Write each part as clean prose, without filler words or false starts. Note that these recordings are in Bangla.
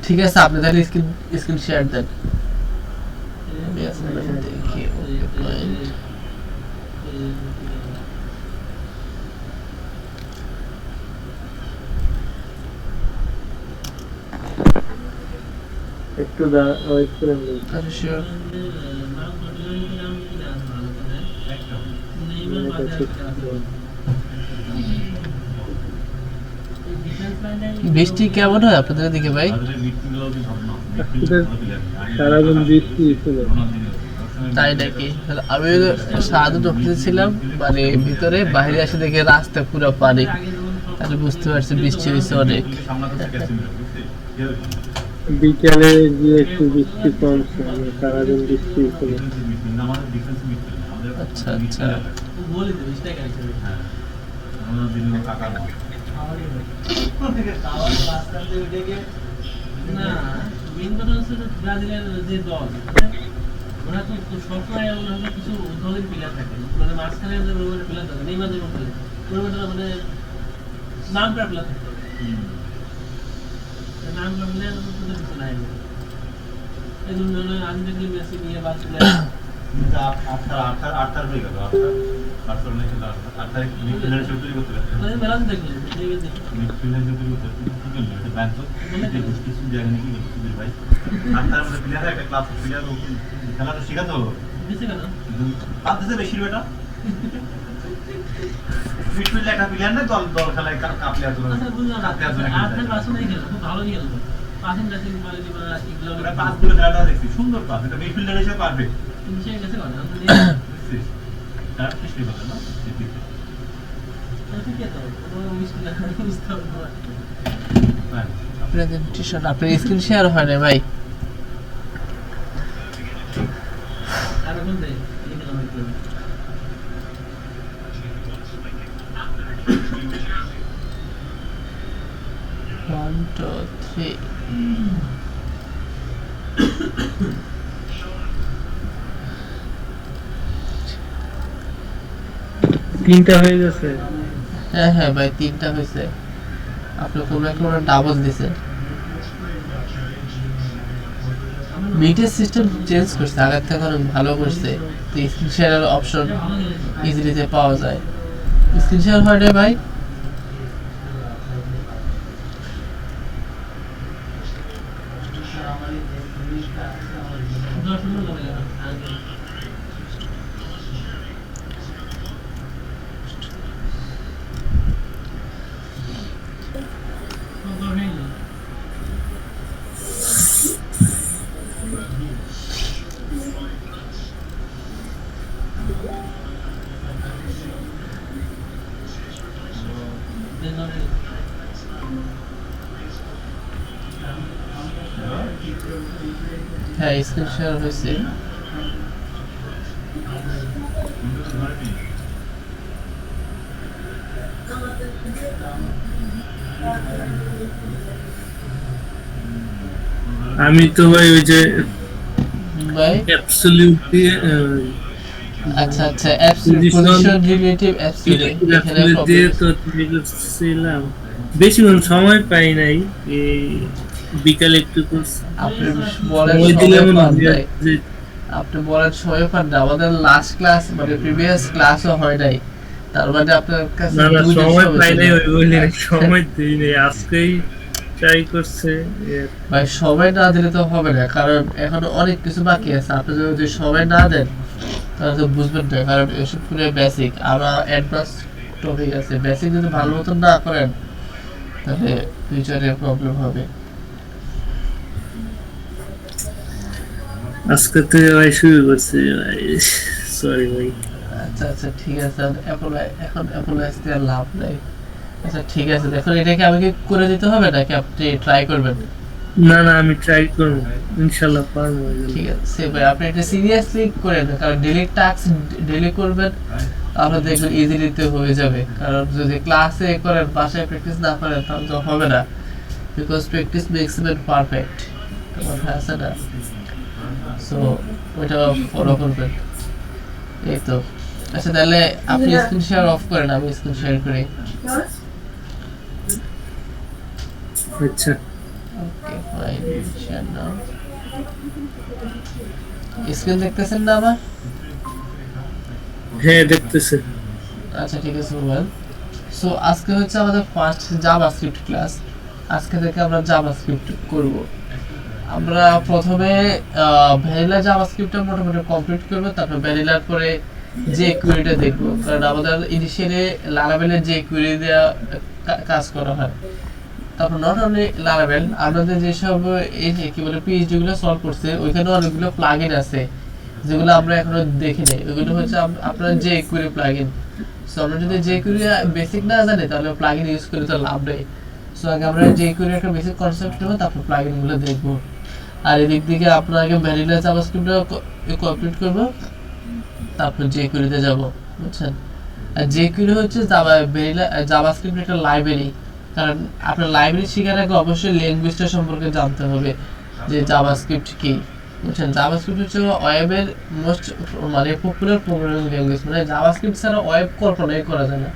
ঠিক আছে আপনি তাহলে স্ক্রিন শেয়ার দেন আমি আসলে দেখি ওকে পয়েন্ট একটু ওয়েট করে নিন। আরে শিওর বৃষ্টি কেমন হয় আপনাদের দিকে ভাই? সারাদিন বৃষ্টি ছিল। তাই নাকি? আমি সারাদিন অফিসে ছিলাম, মানে ভিতরে, বাইরে এসে দেখে রাস্তা পুরো পানি, তাহলে বুঝতে পারছি বৃষ্টি হয়েছে অনেক। বিকেলে গিয়ে একটু বৃষ্টি কমছে, সারাদিন বৃষ্টি ছিল। আচ্ছা আচ্ছা না মেইন কথা হচ্ছে ব্রাজিলের যে দল ওরা তো সবসময় ওরা কিছু দলের প্লেয়ার থাকে, মানে মাঝখানে যে ওরা প্লেয়ার থাকে নেইমার যেমন খেলে ওর মধ্যে মানে নাম করা প্লেয়ার থাকে, নাম করা প্লেয়ার তো কিছু নাই। এই জন্য আমি দেখলি মেসি নিয়ে বার্সেলোনা আটটার হয়ে গেল, বার্সেলোনা খেলা আটটায় মিডফিল্ডার হিসেবে তৈরি করতে পারছে, মানে মেলান দেখলি মিডফিল্ডার হিসেবে তৈরি করতে কি করলো এটা ব্যাংক কিছু জায়গা নাকি সুধীর ভাই আটটার মধ্যে প্লেয়ার একটা ক্লাস প্লেয়ার খেলাটা শেখাতে হলো বেশি কেন বাদ দিতে বেশি বেটা মিডফিল্ডে একটা প্লেয়ার না দল দল খেলায় কাপলে এত আচ্ছা বুঝলাম আটটা বার্সেলোনাই খেলে খুব ভালো খেলতো, পাসিং টাসিং কোয়ালিটি বা এগুলো ওরা পাস করে খেলাটা দেখছি সুন্দর পাস, এটা মিডফিল্ডার হিসেবে পারবে কিন্তু সে গেছে মানে বুঝছিস তার চেষ্টা করে না ঠিক আছে তো মিষ্টি না বুঝতে হবে হ্যাঁ প্রেজেন্টেশন আপনার স্ক্রিন শেয়ার হয় না ভাই? আর কোন দেই এই নাম একটু 1 2 3 তিনটা হয়ে গেছে। হ্যাঁ হ্যাঁ ভাই তিনটা হয়েছে, আপনি কোনো একটা ডাবল দিছেন। মিটের সিস্টেম চেঞ্জ করছে, আগের থেকে অনেক ভালো করছে, তো স্ক্রিন শেয়ারের অপশন ইজিলিতে পাওয়া যায়। স্ক্রিন শেয়ার হয় না ভাই? হ্যাঁ স্ক্রিন শেয়ার হয়েছে। আমি তো ভাই ওই যে ভাই অ্যাবসলিউটলি আচ্ছা আচ্ছা পজিশন রিলেটিভ অ্যাবসলিউট এখানে দিয়ে প্রবলেম। তো ছিলাম, বেশিক্ষণ সময় পাই নাই, এই বিকালে একটু আপনি বলেন সময় দিলে সময় মনে পান হয় নাই। যে আপনি বলেন সময় পান না, আমাদের লাস্ট ক্লাস মানে প্রিভিয়াস ক্লাসও হয় নাই, তার মানে আপনার কাছে না না 2 দিন সময় পাই ছিল। নাই, ওই বলে সময় দিই নাই, আজকেই ট্রাই করছে। ভাই সময় না দিলে তো হবে না, কারণ এখন অনেক কিছু বাকি আছে, আপনি যদি সময় না দেন তাহলে তো বুঝবেন না, কারণ এসব পুরো বেসিক আবার অ্যাডভান্স টপিক আছে, বেসিক যদি ভালো মতন না করেন তাহলে ফিউচারে প্রবলেম হবে। আজকে থেকে ভাই শুরু করছে ভাই, সরি ভাই। আচ্ছা আচ্ছা ঠিক আছে, এখন আসতে আর লাভ নাই। আচ্ছা ঠিক আছে, দেখুন এটাকে আমাকে করে দিতে হবে নাকি আপনি ট্রাই করবেন? না না আমি ট্রাই করবো, ইনশাল্লাহ পারবো। ঠিক আছে ভাই, আপনি এটা সিরিয়াসলি করেন, কারণ ডেইলি টাস্ক ডেইলি করবেন, তাহলে দেখবেন ইজিলিতে হয়ে যাবে। কারণ যদি ক্লাসে করেন বাসায় প্র্যাকটিস না করেন তাহলে তো হবে না, because practice makes man perfect, কথা আছে না? সো ওইটা ফলো করবেন, এই তো। আচ্ছা তাহলে আপনি স্ক্রিন শেয়ার অফ করেন, আমি স্ক্রিন শেয়ার করি। আচ্ছা ওকে ফাইন শেয়ার নাও। স্ক্রিন দেখতেছেন না আমার? হ্যাঁ দেখতেছে। আচ্ছা ঠিক আছে ওয়েল। সো আজকে হচ্ছে আমাদের ফার্স্ট জাভাস্ক্রিপ্ট ক্লাস। আজকে থেকে আমরা জাভাস্ক্রিপ্ট করব। আমরা প্রথমে ভ্যানিলা জাভাস্ক্রিপ্টটা মোটামুটি কমপ্লিট করব, তারপর ভ্যানিলার পরে যে কুইরিটা দেখব, কারণ আমাদের ইনিশিয়ালি লারাভেলের যে কুইরি দেওয়া কাজ করা হয়। তারপর নট অনলি লারাভেল, আমাদের যেসব এই যে কি বলে পিএইচডি গুলো সলভ করছে ওইখানে অনেকগুলো প্লাগইন আছে যেগুলো আমরা এখনো দেখি নাই। ওগুলো হচ্ছে আপনার যে কুইরি প্লাগইন। সো আমরা যদি যে কুইরি বেসিক না জানি তাহলে প্লাগইন ইউজ করে তো লাভ নেই। সো আগে আমরা যে কুইরি একটা বেসিক কনসেপ্ট নেব, তারপর প্লাগইন গুলো দেখব। আর এদিক থেকে আপনার আগে ভ্যানিলা জাভাস্ক্রিপ্টটা কমপ্লিট করব, তারপর যে কুইরিতে যাব, বুঝছেন? আর যে কুইরি হচ্ছে ভ্যানিলা জাভাস্ক্রিপ্ট একটা লাইব্রেরি। কারণ আপনার লাইব্রেরি শেখার আগে অবশ্যই ল্যাঙ্গুয়েজটা সম্পর্কে জানতে হবে যে জাভাস্ক্রিপ্ট কি, বুঝছেন? জাভাস্ক্রিপ্ট হচ্ছে ওয়েবের মোস্ট মানে পপুলার প্রোগ্রামিং ল্যাঙ্গুয়েজ। মানে জাভাস্ক্রিপ্ট ছাড়া ওয়েব কল্পনাই করা যায় না।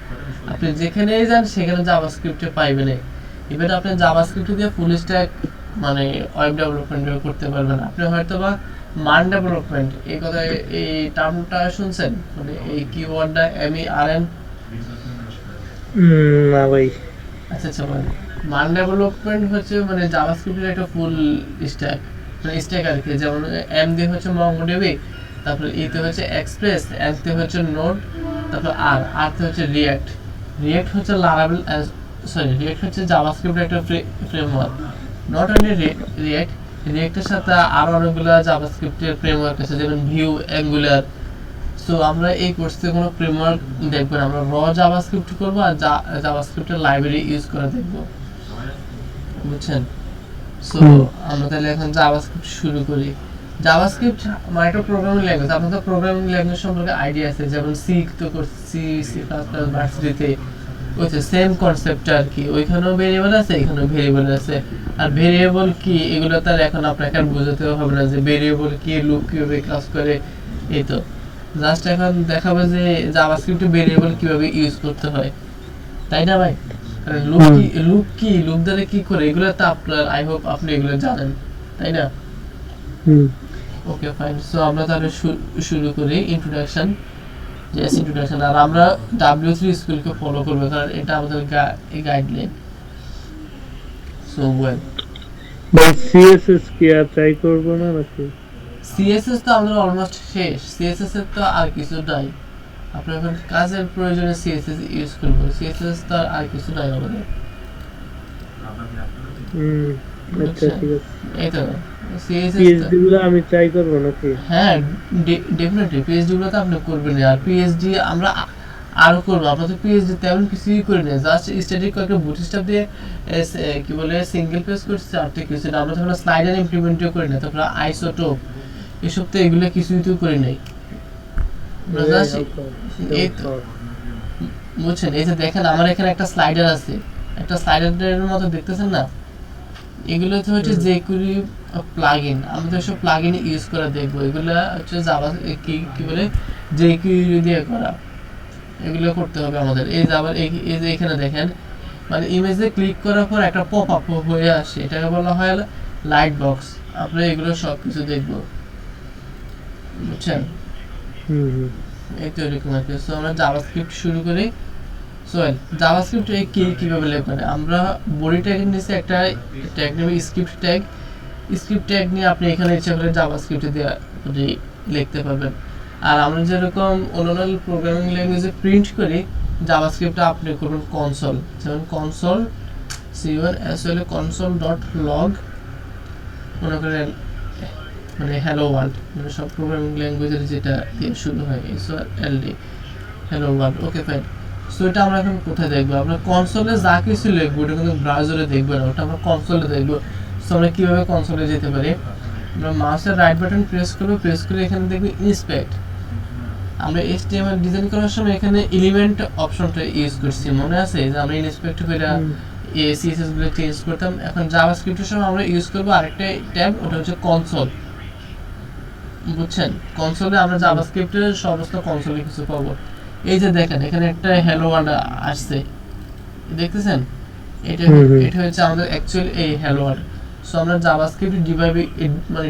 আপনি যেখানেই যান সেখানে জাভাস্ক্রিপ্টে পাইবেন। ইভেন আপনি জাভাস্ক্রিপ্ট দিয়ে ফুল স্ট্যাক মানে ওয়েব ডেভেলপমেন্ট করতে পারবেন। আপনি হয়তো বা মান ডেভেলপমেন্ট এই কথা এই টার্মটা শুনছেন, মানে এই কিওয়ার্ডটা MERN? না ভাই। আচ্ছা আচ্ছা, মানে মান ডেভেলপমেন্ট হচ্ছে মানে জাভাস্ক্রিপ্টের একটা ফুল স্ট্যাক, মানে স্ট্যাক আর কি। যেমন এম দিয়ে হচ্ছে মঙ্গোডিবি, তারপর ইতে হচ্ছে এক্সপ্রেস, এন তে হচ্ছে নোড, তারপর আর তে হচ্ছে রিঅ্যাক্ট। রিঅ্যাক্ট হচ্ছে লারাভেল রিঅ্যাক্ট হচ্ছে জাভাস্ক্রিপ্টের একটা ফ্রেমওয়ার্ক। নট অনলি রিঅ্যাক্টের সাথে আরো অনেকগুলো জাভাস্ক্রিপ্টের ফ্রেমওয়ার্ক আছে, যেমন ভিউ, অ্যাঙ্গুলার। সো আমরা এই কোর্সে কোনো ফ্রেমওয়ার্ক দেখব না, আমরা র জাভাস্ক্রিপ্ট করব আর জাভাস্ক্রিপ্টের লাইব্রেরি ইউজ করে দেখব, বুঝছেন? সো আমরা তাহলে এখন জাভাস্ক্রিপ্ট শুরু করি। জাভাস্ক্রিপ্ট মানে একটা প্রোগ্রামিং ল্যাঙ্গুয়েজ। আপনাদের প্রোগ্রামিং ল্যাঙ্গুয়েজ সম্পর্কে আইডিয়া আছে, যেমন সি তো সি সি প্লাস প্লাস ভার্সিটিতে ওই সেম কনসেপ্ট আর কি। ওইখানেও ভেরিয়েবল আছে, এখানেও ভেরিয়েবল আছে। আর ভেরিয়েবল কি এগুলো তার এখন আপনাকে আর বোঝাতে হবে না যে ভেরিয়েবল কি, লুপ কিভাবে কাজ করে। এই তো জাস্ট এখন দেখাবো যে জাভাস্ক্রিপ্টে ভেরিয়েবল কিভাবে ইউজ করতে হয়, তাই না ভাই? লুপ দ্বারা কি করে এগুলো তো আপনার আই হোপ আপনি এগুলো জানেন, তাই না? Okay fine. সো আমরা তাহলে শুরু করি ইন্ট্রোডাকশন। ইন্ট্রোডাকশন। আর আমরা W3 স্কুলকে ফলো করব, কারণ এটা আমাদের গাইডলাইন। সো ওয়েল, ভাই সিএসএস কি আর ট্রাই করব না নাকি? সিএসএস তো আমাদের অলমোস্ট শেষ। সিএসএস এর তো আর কিছু নাই। আপনার এখন কাজের প্রয়োজনে সিএসএস ইউজ করব। সিএসএস তো আর কিছু নাই আমাদের। আচ্ছা ঠিক আছে। এই তো সিএসএস পিএইচডি গুলো আমি ট্রাই করব নাকি? হ্যাঁ ডেফিনেটলি পিএইচডি গুলো তো আপনি করবেন। আর পিএইচডি আমরা আরো করবো। আমরা তো পিএইচডি তেমন কিছুই করি না, জাস্ট স্ট্যাটিক কয়েকটা বুটস্ট্র্যাপ দিয়ে কি বলে সিঙ্গেল পেজ করছি আর ঠিক কিছু না। আমরা তখন স্লাইডার ইমপ্লিমেন্টও করি না, তারপরে আইসোটোপ এসব তো এগুলো কিছুই তো করি নাই। আমরা জাস্ট এই তো বুঝছেন, এই যে দেখেন আমার এখানে একটা স্লাইডার আছে, একটা স্লাইডারের মতো দেখতেছেন না? এগুলো তো হচ্ছে যে কুইরি প্লাগইন। আমরা তো সব প্লাগইন ইউজ করে দেখবো। এগুলো হচ্ছে জাভা কি বলে যে কুইরি দিয়ে করা, এগুলো করতে হবে আমাদের। এই যে আবার এই যে এখানে দেখেন মানে ইমেজে ক্লিক করার পর একটা পপ আপ হয়ে আসে, এটাকে বলা হয় লাইট বক্স। আমরা এগুলো সব কিছু দেখবো, বুঝছেন? এই তো এরকম আর কি। সো আমরা জাভাস্ক্রিপ্ট শুরু করি। সো জাভাস্ক্রিপ্ট কিভাবে লিখবেন? আমরা বডি ট্যাগের নিচে একটা ট্যাগ নেব, স্ক্রিপ্ট ট্যাগ। স্ক্রিপ্ট ট্যাগ নিয়ে আপনি এখানে ইচ্ছা করে জাভাস্ক্রিপ্টে দিয়ে লিখতে পারবেন। আর আমরা যেরকম অন্যান্য প্রোগ্রামিং ল্যাঙ্গুয়েজে প্রিন্ট করি, জাভাস্ক্রিপ্টে আপনি করবেন কনসোল। যেমন কনসোল CONSOL console.log মনে করেন মানে হ্যালো ওয়ার্ল্ড, মানে সব প্রোগ্রামিং ল্যাঙ্গুয়েজের যেটা দিয়ে শুরু হয় SOLD hello world. Okay fine. So এটা আমরা এখন কোথায় দেখবো? আমরা কনসোলে যা কিছু লিখবো ওটা কিন্তু ব্রাউজারে দেখবো না, ওটা আমরা কনসোলে দেখবো। সো আমরা কীভাবে কনসোলে যেতে পারি? আমরা মাউসের রাইট বাটন প্রেস করবো, প্রেস করে এখানে দেখবো ইন্সপেক্ট। আমরা HTML ডিজাইন করার সময় এখানে এলিমেন্ট অপশনটা ইউজ করছি, মনে আছে যে আমরা ইন্সপেক্ট করে CSS গুলো চেঞ্জ করতাম। এখন জাভাস্ক্রিপ্টের সময় আমরা ইউজ করবো আরেকটা ট্যাব, ওটা হচ্ছে কনসোল, বুঝছেন? কনসোলে আমরা জাভাস্ক্রিপ্টের সমস্ত কনসোলে কিছু পাবো। এই যে দেখেন এখানে একটা হ্যালো ওয়ার্ল্ড আসছে, দেখতেছেন? এটা হচ্ছে আমাদের অ্যাকচুয়ালি এই হ্যালো ওয়ার্ল্ড। সো আমরা জাভাস্ক্রিপ্ট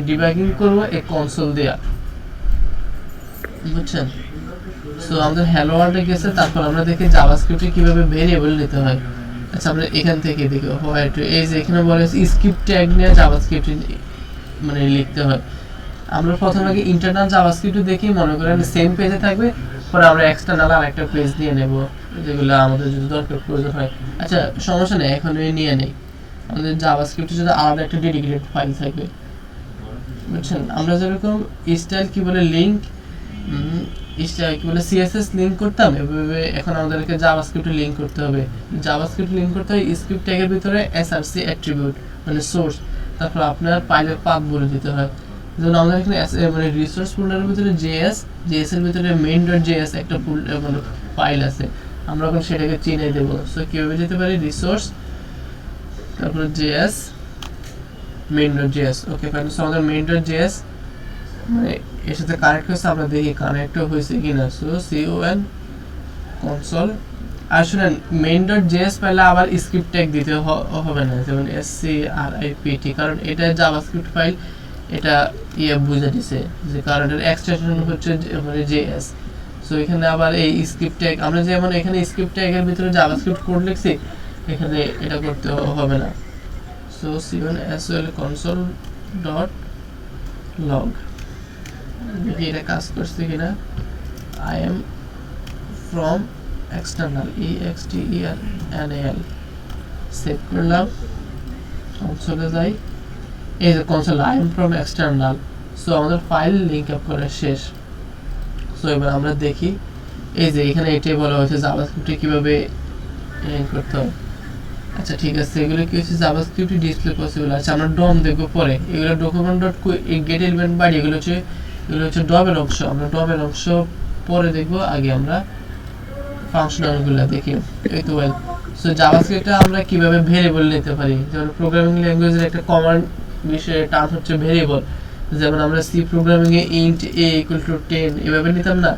ডিবাগিং করব এই কনসোল দিয়া, বুঝছেন? সো আমাদের হ্যালো ওয়ার্ল্ডে গেছে, তারপর আমরা দেখি জাভাস্ক্রিপ্টে কিভাবে ভেরিয়েবল নিতে হয়। আচ্ছা আমরা এখান থেকে দেখি হোয়াইট, এই যে এখানে বলে স্ক্রিপ্ট ট্যাগ নিয়ে জাভাস্ক্রিপ্ট লিখতে হয়। আমরা প্রথমে আগে ইন্টারনাল জাভাস্ক্রিপ্ট দেখি, মনে করেন সেম পেজে থাকবে, পরে আমরা এক্সটার্নাল আর একটা পেজ নিয়ে নেব যেগুলো আমাদের যদি দরকার প্রয়োজন হয়। আচ্ছা সমস্যা নেই, এখন নিয়ে নেই, আমাদের জাভাস্ক্রিপ্টের জন্য আলাদা একটা ডেডিকেটেড ফাইল থাকবে, বুঝছেন? আমরা যেরকম স্টাইল কি বলে লিঙ্ক কি বলে সিএসএস লিংক করতাম, এভাবে এখন আমাদেরকে জাভাস্ক্রিপ্ট লিংক করতে হবে। জাভাস্ক্রিপ্ট লিংক করতে হয় স্ক্রিপ্ট ট্যাগের ভিতরে এসআরসি অ্যাট্রিবিউট সোর্স, তারপর আপনার ফাইলের পাথ বলে দিতে হয়। যেমন আমাদের এখানে রিসোর্স ফোল্ডারের ভিতরে জেএস এর ভিতরে main.js একটা ফাইল আছে, আমরা এখন সেটাকে চিনে দেব। সো কিভাবে যেতে পারি, রিসোর্স তারপর JS main.js। Okay fine, so আমাদের main.js এর সাথে কানেক্ট হয়েছে, আমরা দেখি কানেক্ট হয়েছে কিনা। সো con কনসোল, আর শুনেন main.js পাইলে আবার স্ক্রিপ্ট ট্যাগ দিতে হবে না, যেমন script, কারণ এটা জাভাস্ক্রিপ্ট ফাইল, এটা বুঝে দিছে যে কারণ এর এক্সটেনশন হচ্ছে js। সো এখানে আবার এই স্ক্রিপ্ট ট্যাগ, আমরা যেমন এখানে স্ক্রিপ্ট ট্যাগের ভিতরে জাভাস্ক্রিপ্ট কোড লিখছি, এখানে এটা করতে হবে না। সো con sol console.log, দেখি এটা কাজ করছে কিনা। I am from external external, save করলাম, কনসোলে যাই, এই যে console I am from external। So আমাদের ফাইল লিংক আপ করা শেষ। সো এবার আমরা দেখি, এই যে এখানে এটাই বলা হয়েছে জাভাস্ক্রিপ্টে কিভাবে লিংক করতে হয়। আচ্ছা ঠিক আছে, এগুলো কি হচ্ছে জাভাস্ক্রিপ্টে ডিসপ্লে পসিবল। আচ্ছা আমরা ডম দেখবো পরে, এগুলো document.get element body, এগুলো হচ্ছে ডমের অংশ, আমরা ডমের অংশ পরে দেখবো, আগে আমরা ফাংশনালগুলো দেখি। এই তো ওয়েল, সো জাভাস্ক্রিপ্টে আমরা কিভাবে ভেরিয়েবল নিতে পারি, যেমন প্রোগ্রামিং ল্যাঙ্গুয়েজের একটা কমন বিষয় টার্ম হচ্ছে ভেরিয়েবল, যেমন আমরা সি প্রোগ্রামিং এ int a = 10 এভাবে নিতাম না।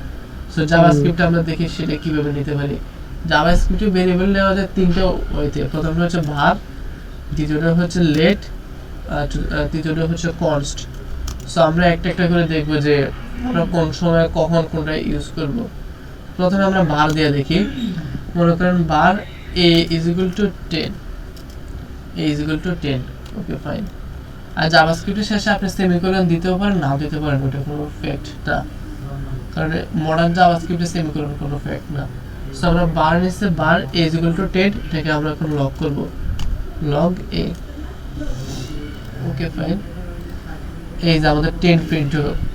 সো জাভাস্ক্রিপ্টে আমরা দেখি সেটা কিভাবে নিতে পারি। জাভাস্ক্রিপ্টে ভেরিয়েবল নেওয়া যায় তিনটা ওয়েতে, প্রথমটা হচ্ছে var, দ্বিতীয়টা হচ্ছে let, আর তৃতীয়টা হচ্ছে const। সো আমরা একটা একটা করে দেখব যে আমরা কোন সময় কখন কোনটা ইউজ করব। প্রথমে আমরা var দিয়ে দেখি, মনে করেন var a = 10, ওকে ফাইন। আর জাভাস্ক্রিপ্টের শেষে আপনি সেমিকোলন দিতেও পারেন, নাও দিতে পারেন, ওটা কোনো ফ্যাক্ট না, কারণ মডার্ন জাভাস্ক্রিপ্টে সেমিকোলন কোনো ফ্যাক্ট না। সো আমরা var নিচে var a = 10, এটাকে আমরা এখন লগ করব, log a, ওকে ফাইন। এই যে আমাদের 10 প্রিন্ট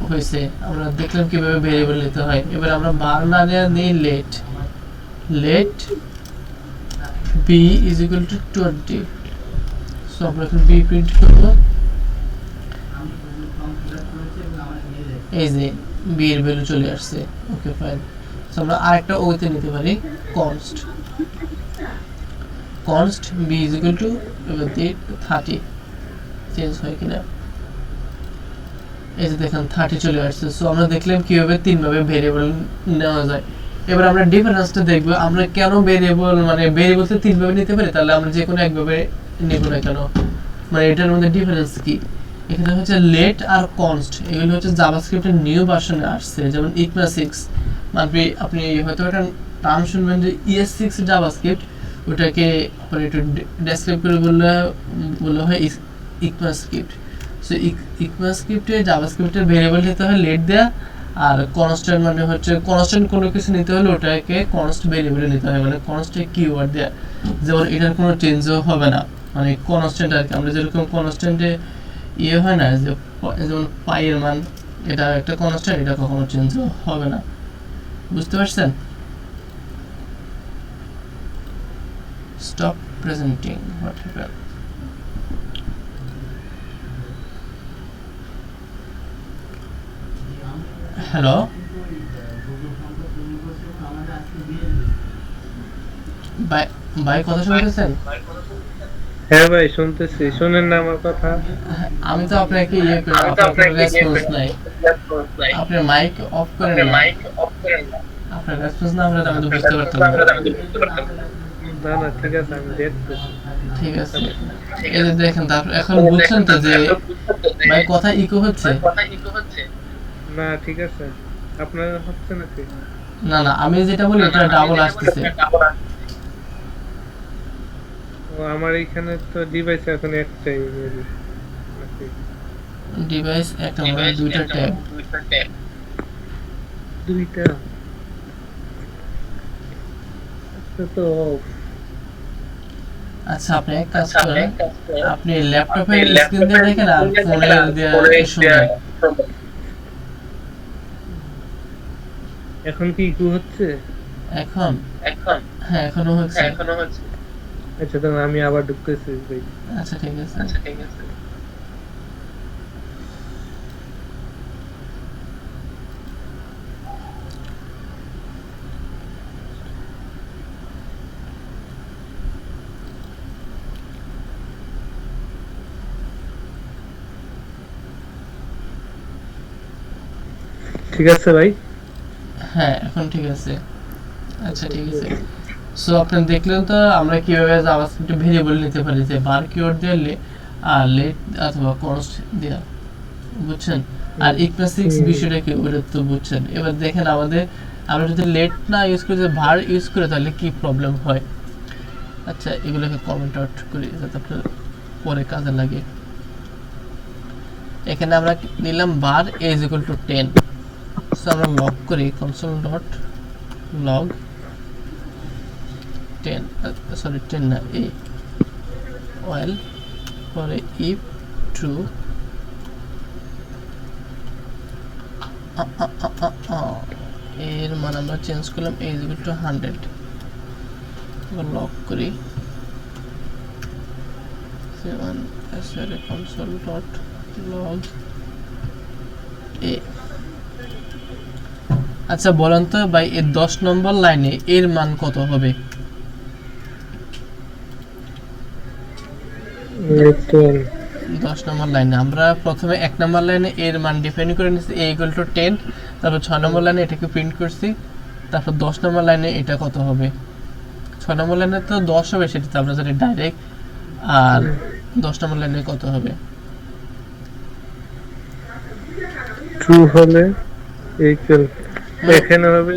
হয়েছে, আমরা দেখলাম কিভাবে ভেরিয়েবল নিতে হয়। এবার আমরা var না নিয়ে let b = 20। সো আমরা এখন b প্রিন্ট করব, এই যে b এর ভ্যালু চলে আসছে, ওকে ফাইন। সো আমরা আরেকটা ওতে নিতে পারি const b = 30, চেঞ্জ হয় কিনা, এই যে দেখেন 30 চলে আসছে। সো আমরা দেখলাম কিভাবে তিন ভাবে ভেরিয়েবল নেওয়া যায়। এবার আমরা ডিফারেন্সটা দেখব, আমরা কেন ভেরিয়েবলতে তিন ভাবে নিতে পারি, তাহলে আমরা যে কোনো একভাবে নেব না কেন, এটার মধ্যে ডিফারেন্স কি। এখানে হচ্ছে let আর const, এগুলো হচ্ছে জাভাস্ক্রিপ্টের নিউ ভার্সনে আসছে, যেমন ECMA6, আপনি হয়তো একটা টার্ম শুনবেন যে ES6 জাভাস্ক্রিপ্ট, ওটাকে একটু ডেসক্রাইব করে বললে হয় ECMAScript। সো ECMAScripটে জাভাস্ক্রিপ্টের ভেরিয়েবল নিতে হয় let দেয়া, আর কনস্ট্যান্ট হচ্ছে কনস্ট্যান্ট কোনো কিছু নিতে হলে ওটাকে কনস্ট ভেরিয়েবলে নিতে হয়, কনস্ট্যান্ট কিওয়ার্ড দেয়া, যেমন এটার কোনো চেঞ্জও হবে না, কনস্ট্যান্ট আর কি। আমরা যেরকম কনস্ট্যান্টে হয় না, যেমন পাই এর মান, এটা একটা কনস্ট্যান্ট, এটা কখনো চেঞ্জ হবে না, বুঝতে পারছেন? Stop presenting, what happened? Hello, ভাই কথা শুনতেছেন? হ্যাঁ ভাই শুনতেছি, শুনেন না আমার কথা? আমি তো আপনাকে আপনার রেসপন্স নাই, আপনার মাইক অফ করেন না, আপনার রেসপন্স না আমরা বুঝতে পারতাম না। না ঠিক আছে, আমি দেখতেছি। ঠিক আছে, এই যে দেখেন তারপর এখন বুঝছেন তো যে ভাই কথা ইকো হচ্ছে? না ঠিক আছে, আপনার হচ্ছে নাকি? না না, আমি যেটা বলি এটা ডাবল আসতেছে। ও আমার এইখানে তো ডিভাইস এখন একটাই maybe, নাকি? ডিভাইস একটা মানে দুইটা ট্যাব। দুইটা আচ্ছা তো আচ্ছা আপনি এক কাজ করেন, আপনি ল্যাপটপের স্ক্রিন দিয়ে দেখেন আর ফোনের দিয়ে শুনেন। এখন কি ইকো হচ্ছে? এখন হ্যাঁ এখনো হচ্ছে। আচ্ছা তো আমি আবার ঢুকতেছি ভাই। আচ্ছা ঠিক আছে। ঠিক আছে ভাই। হ্যাঁ এখন ঠিক আছে। আচ্ছা ঠিক আছে। সো আপনি দেখলেন তো আমরা কিভাবে জাভাস্ক্রিপ্টে ভেরিয়েবল নিতে পারি, যে বার কিওয়ার্ড দিয়ে আর লেট অথবা কনস্ট দেয়া, বুঝছেন? আর ইকুয়াল বিষয়টা কি ওটা তো বুঝছেন। এবার দেখেন আমাদের আমরা যদি লেট না ইউজ করি, যদি var ইউজ করি তাহলে কি প্রবলেম হয়। আচ্ছা এগুলোকে কমেন্ট আউট করি যাতে আপনার পরে কাজে লাগে। এখানে আমরা নিলাম var a = 10, সো আমরা লগ করি console.log 10 সরি 10 না a while পরে if true এর মান আমরা চেঞ্জ করলাম a = 100, এবার লক করি console.log a। আচ্ছা বলেন তো ভাই এর 10 নম্বর লাইনে এর মান কত হবে? 10 নম্বর লাইনে আমরা প্রথমে 1 নম্বর লাইনে এর মান ডিফাইন করে নিয়েছি a = 10, তারপর 6 নম্বর লাইনে এটাকে প্রিন্ট করছি, তারপর 10 নম্বর লাইনে এটা কত হবে? 6 নম্বর লাইনে তো 10 হবে, সেটা তো আমরা জানি ডাইরেক্ট। আর 10 নম্বর লাইনে কত হবে? ট্রু হলে ইকুয়াল এখানে হবে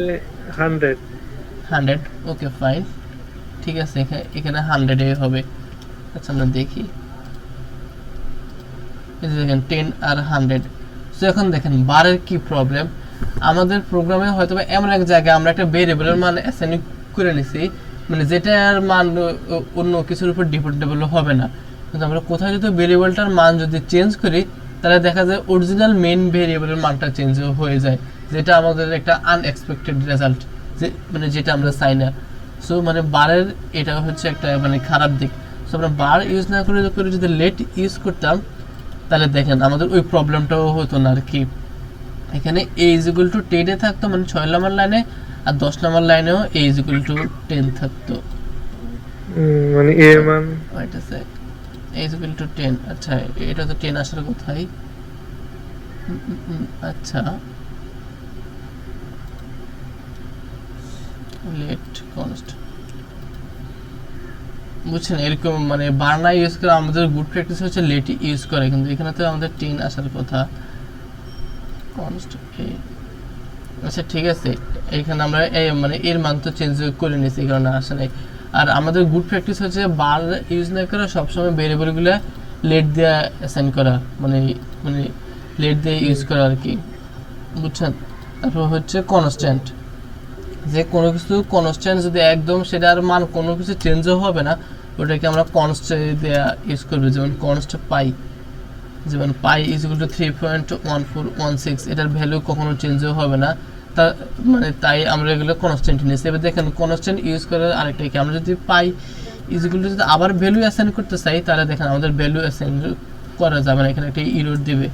100। ওকে ফাইন, ঠিক আছে, এখানে 100 এ হবে। আচ্ছা আমরা দেখি, এই যে দেখেন 10 আর 100। সো এখন দেখেন বারের কি প্রবলেম, আমাদের প্রোগ্রামে হয়তো এমন এক জায়গায় আমরা একটা ভেরিয়েবলের মান অ্যাসাইন করে নিছি, মানে যেটার মান অন্য কিছুর উপর ডিপেন্ডেবল হবে না। কিন্তু আমরা কোথায় যদি ভেরিয়েবলটার মান যদি চেঞ্জ করি তাহলে দেখা যায় অরিজিনাল মেইন ভেরিয়েবলের মানটা চেঞ্জ হয়ে যায়, যেটা আমাদের একটা আনএক্সপেক্টেড রেজাল্ট, যে মানে যেটা আমরা চাই না। সো মানে বারের এটা হচ্ছে একটা মানে খারাপ দিক। সো আমরা বার ইউজ না করে যদি লেট ইউজ করতাম তাহলে দেখেন আমাদের ওই প্রবলেমটাও হতো না আর কি। এখানে a = 10 এ থাকতো, মানে 6 নম্বর লাইনে, আর 10 নম্বর লাইনেও a = 10 থাকতো। মানে এর মান ওয়েট আ সেক, a = 10। আচ্ছা এটা তো 10 আসার কথাই। আচ্ছা লেট কনস্ট, বুঝছেন এরকম মানে বারনা ইউজ করে আমাদের গুড প্র্যাকটিস হচ্ছে লেট ইউজ করে, কিন্তু এখানে তো আমাদের 10 আসার কথা। কনস্ট a, আচ্ছা ঠিক আছে, এখানে আমরা মানে এর মান তো চেঞ্জ করে নিয়েছি, এই কারণে আসে নাই। আর আমাদের গুড প্র্যাকটিস হচ্ছে বার ইউজ না করে সবসময় ভেরিয়েবলগুলো লেট দিয়ে অ্যাসাইন করা, মানে মানে লেট দিয়ে ইউজ করা আর কি, বুঝছেন? তারপর হচ্ছে কনস্ট্যান্ট, যে কোনো কিছু কনস্ট্যান্ট যদি একদম সেটার মান কোনো কিছু চেঞ্জও হবে না, ওটাকে আমরা কনস্ট্যান্ট দিয়ে ইউজ করবো। যেমন কনস্ট পাই, যেমন পাই = 3.1416, এটার ভ্যালু কখনো চেঞ্জও হবে না, তা মানে তাই আমরা এগুলো কনস্ট্যান্ট নিয়েছি। এবার দেখেন কনস্ট্যান্ট ইউজ করার আরেকটা কি, আমরা যদি পাই যদি আবার ভ্যালু অ্যাসাইন করতে চাই তাহলে দেখেন আমাদের ভ্যালু অ্যাসাইন করা যাবে না, এখানে একটা এরর দিবে।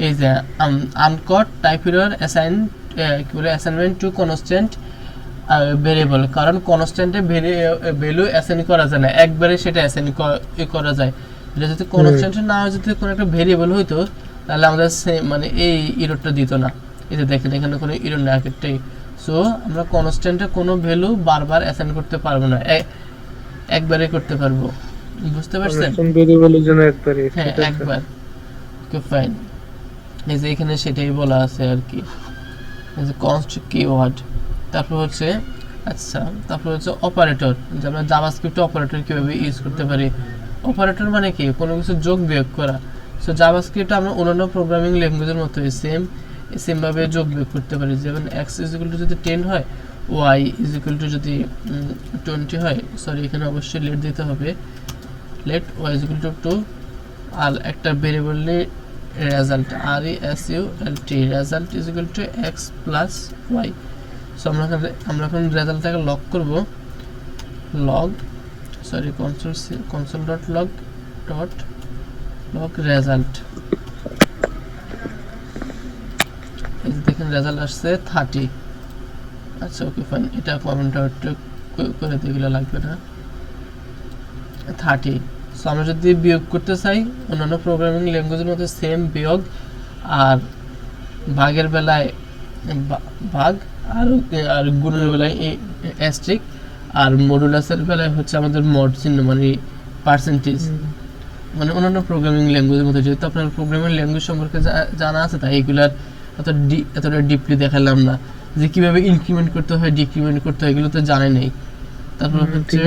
এই যে আনকট টাইপ এরর অ্যাসাইন কি বলে অ্যাসাইনমেন্ট টু কনস্ট্যান্ট ভেরিয়েবল, কারণ কনস্ট্যান্টে ভ্যালু অ্যাসাইন করা যায় না, একবারে সেটা অ্যাসাইন করা যায়। এটা যদি কনস্ট্যান্ট না হয়, যদি কোনো একটা ভেরিয়েবল হইতো তাহলে আমাদের মানে এই এররটা দিত না। এই যে দেখেন এখানে কোনো এরর না একটাই। সো আমরা কনস্ট্যান্টে কোনো ভ্যালু বারবার অ্যাসাইন করতে পারবো না, একবারে করতে পারবো, বুঝতে পারছেন? কনস্ট্যান্ট ভেরিয়েবলের জন্য একবারে হ্যাঁ ঠিক আছে। একবার। ওকে ফাইন, এই যে এখানে সেটাই বলা আছে আর কি, এই যে কনস্ট কিওয়ার্ড। তারপর হচ্ছে আচ্ছা, তারপর হচ্ছে অপারেটর, যে আমরা জাভাস্ক্রিপ্ট অপারেটর কিভাবে ইউজ করতে পারি। অপারেটর মানে কি, কোনো কিছু যোগ বিয়োগ করা। সো জাভাস্ক্রিপ্ট আমরা অন্যান্য প্রোগ্রামিং ল্যাঙ্গুয়েজের মতোই সেম ভাবে যোগ বিয়োগ করতে পারি। যেমন x = যদি 10 হয়, y = যদি 20 হয়, সরি এখানে অবশ্যই লেট দিতে হবে, লেট y = 2, আর একটা ভেরিয়েবলে result RESULT, result = x + y। So আমরা এখন রেজাল্টটাকে লগ করব, লগ সরি console.log রেজাল্ট। এই যে দেখেন রেজাল্ট আসছে 30। আচ্ছা ওকে ফাইন, এটা কমেন্ট আউট করে দিলে লাগবে না, 30। সো আমরা যদি বিয়োগ করতে চাই অন্যান্য প্রোগ্রামিং ল্যাঙ্গুয়েজের মধ্যে সেম বিয়োগ, আর ভাগের বেলায় ভাগ, আর গুণের বেলায় অ্যাস্টেরিস্ক, আর মডুলাসের বেলায় হচ্ছে আমাদের মড চিহ্ন মানে পার্সেন্টেজ। মানে অন্যান্য প্রোগ্রামিং ল্যাঙ্গুয়েজের মধ্যে, যেহেতু আপনার প্রোগ্রামিং ল্যাঙ্গুয়েজ সম্পর্কে জানা আছে, তাই এগুলার এতটা ডিপলি দেখালাম না, যে কিভাবে ইনক্রিমেন্ট করতে হয় ডিক্রিমেন্ট করতে হয় এগুলো তো জানে নেই। তারপর হচ্ছে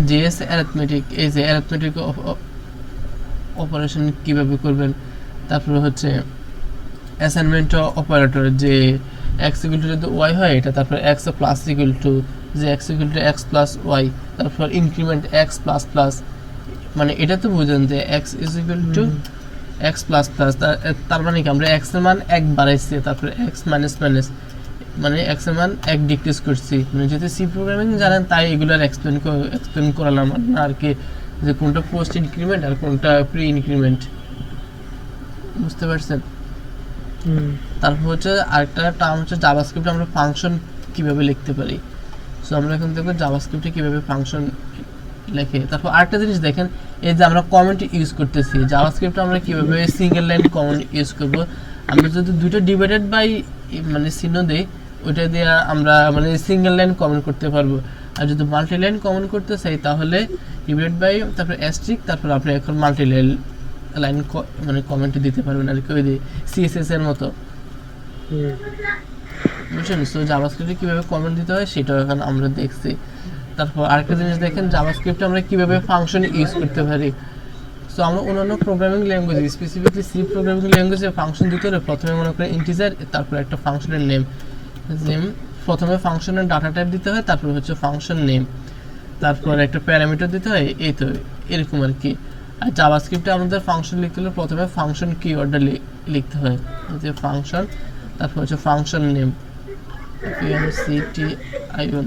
জেএস অ্যারিথমেটিক, এই যে অ্যারিথমেটিক অপারেশন কিভাবে করবেন। তারপর হচ্ছে অ্যাসাইনমেন্ট অপারেটর, যে x = যদি y হয় এটা, তারপর x + যে x = x + y, তারপর ইনক্রিমেন্ট x ++, মানে এটা তো বুঝেন যে x = x ++, তার মানে কি আমরা x এর মান 1 বাড়াইছি, তারপর x মাইনাস মানে x এর মান 1 ডিক্রিজ করছি। মানে যদি সি প্রোগ্রামিং জানেন তাই এগুলার এক্সপ্লেন করালাম না আর কি, যে কোনটা পোস্ট ইনক্রিমেন্ট আর কোনটা প্রি ইনক্রিমেন্ট, বুঝতে পারছেন? তারপর হচ্ছে আরেকটা টার্ম হচ্ছে জাভাস্ক্রিপ্টে আমরা ফাংশন কিভাবে লিখতে পারি। সো আমরা এখন দেখব জাভাস্ক্রিপ্টে কিভাবে ফাংশন লেখে। তারপর আরেকটা জিনিস দেখেন, এই যে আমরা কমেন্ট ইউজ করতেছি জাভাস্ক্রিপ্টে, আমরা কিভাবে সিঙ্গেল লাইন কমেন্ট ইউজ করব। আমরা যদি দুটো ডিভাইডেড বাই মানে চিহ্ন দেই, ওইটা দিয়ে আমরা মানে সিঙ্গেল লাইন কমেন্ট করতে পারবো। আর যদি মাল্টি লাইন কমেন্ট করতে চাই তাহলে ডিভাইডেড বাই তারপর অ্যাস্টেরিস্ক, তারপর আপনি এখন মাল্টি লাইন মানে কমেন্ট দিতে পারবেন আর কি, ওই যে সিএসএস এর মতো, বুঝছেন? সো জাভাস্ক্রিপ্টে কিভাবে কমেন্ট দিতে হয় সেটাও এখন আমরা দেখছি। তারপর আরেকটা জিনিস দেখেন, জাভাস্ক্রিপ্টে আমরা কিভাবে ফাংশন ইউজ করতে পারি। সো আমরা অন্যান্য programming language, specifically C programming ল্যাঙ্গুয়েজে ফাংশন দিতে হলে প্রথমে মনে করেন ইন্টিজার, তারপর একটা ফাংশনের নেম, প্রথমে ফাংশনের ডাটা টাইপ দিতে হয়, তারপর হচ্ছে ফাংশন নেম, তারপর একটা প্যারামিটার দিতে হয়, এই তো এরকম আর কি। আর জাভাস্ক্রিপ্টে আমাদের ফাংশন লিখতে হলে প্রথমে ফাংশন কিওয়ার্ডটা লিখতে হয়, যে ফাংশন, তারপর হচ্ছে function name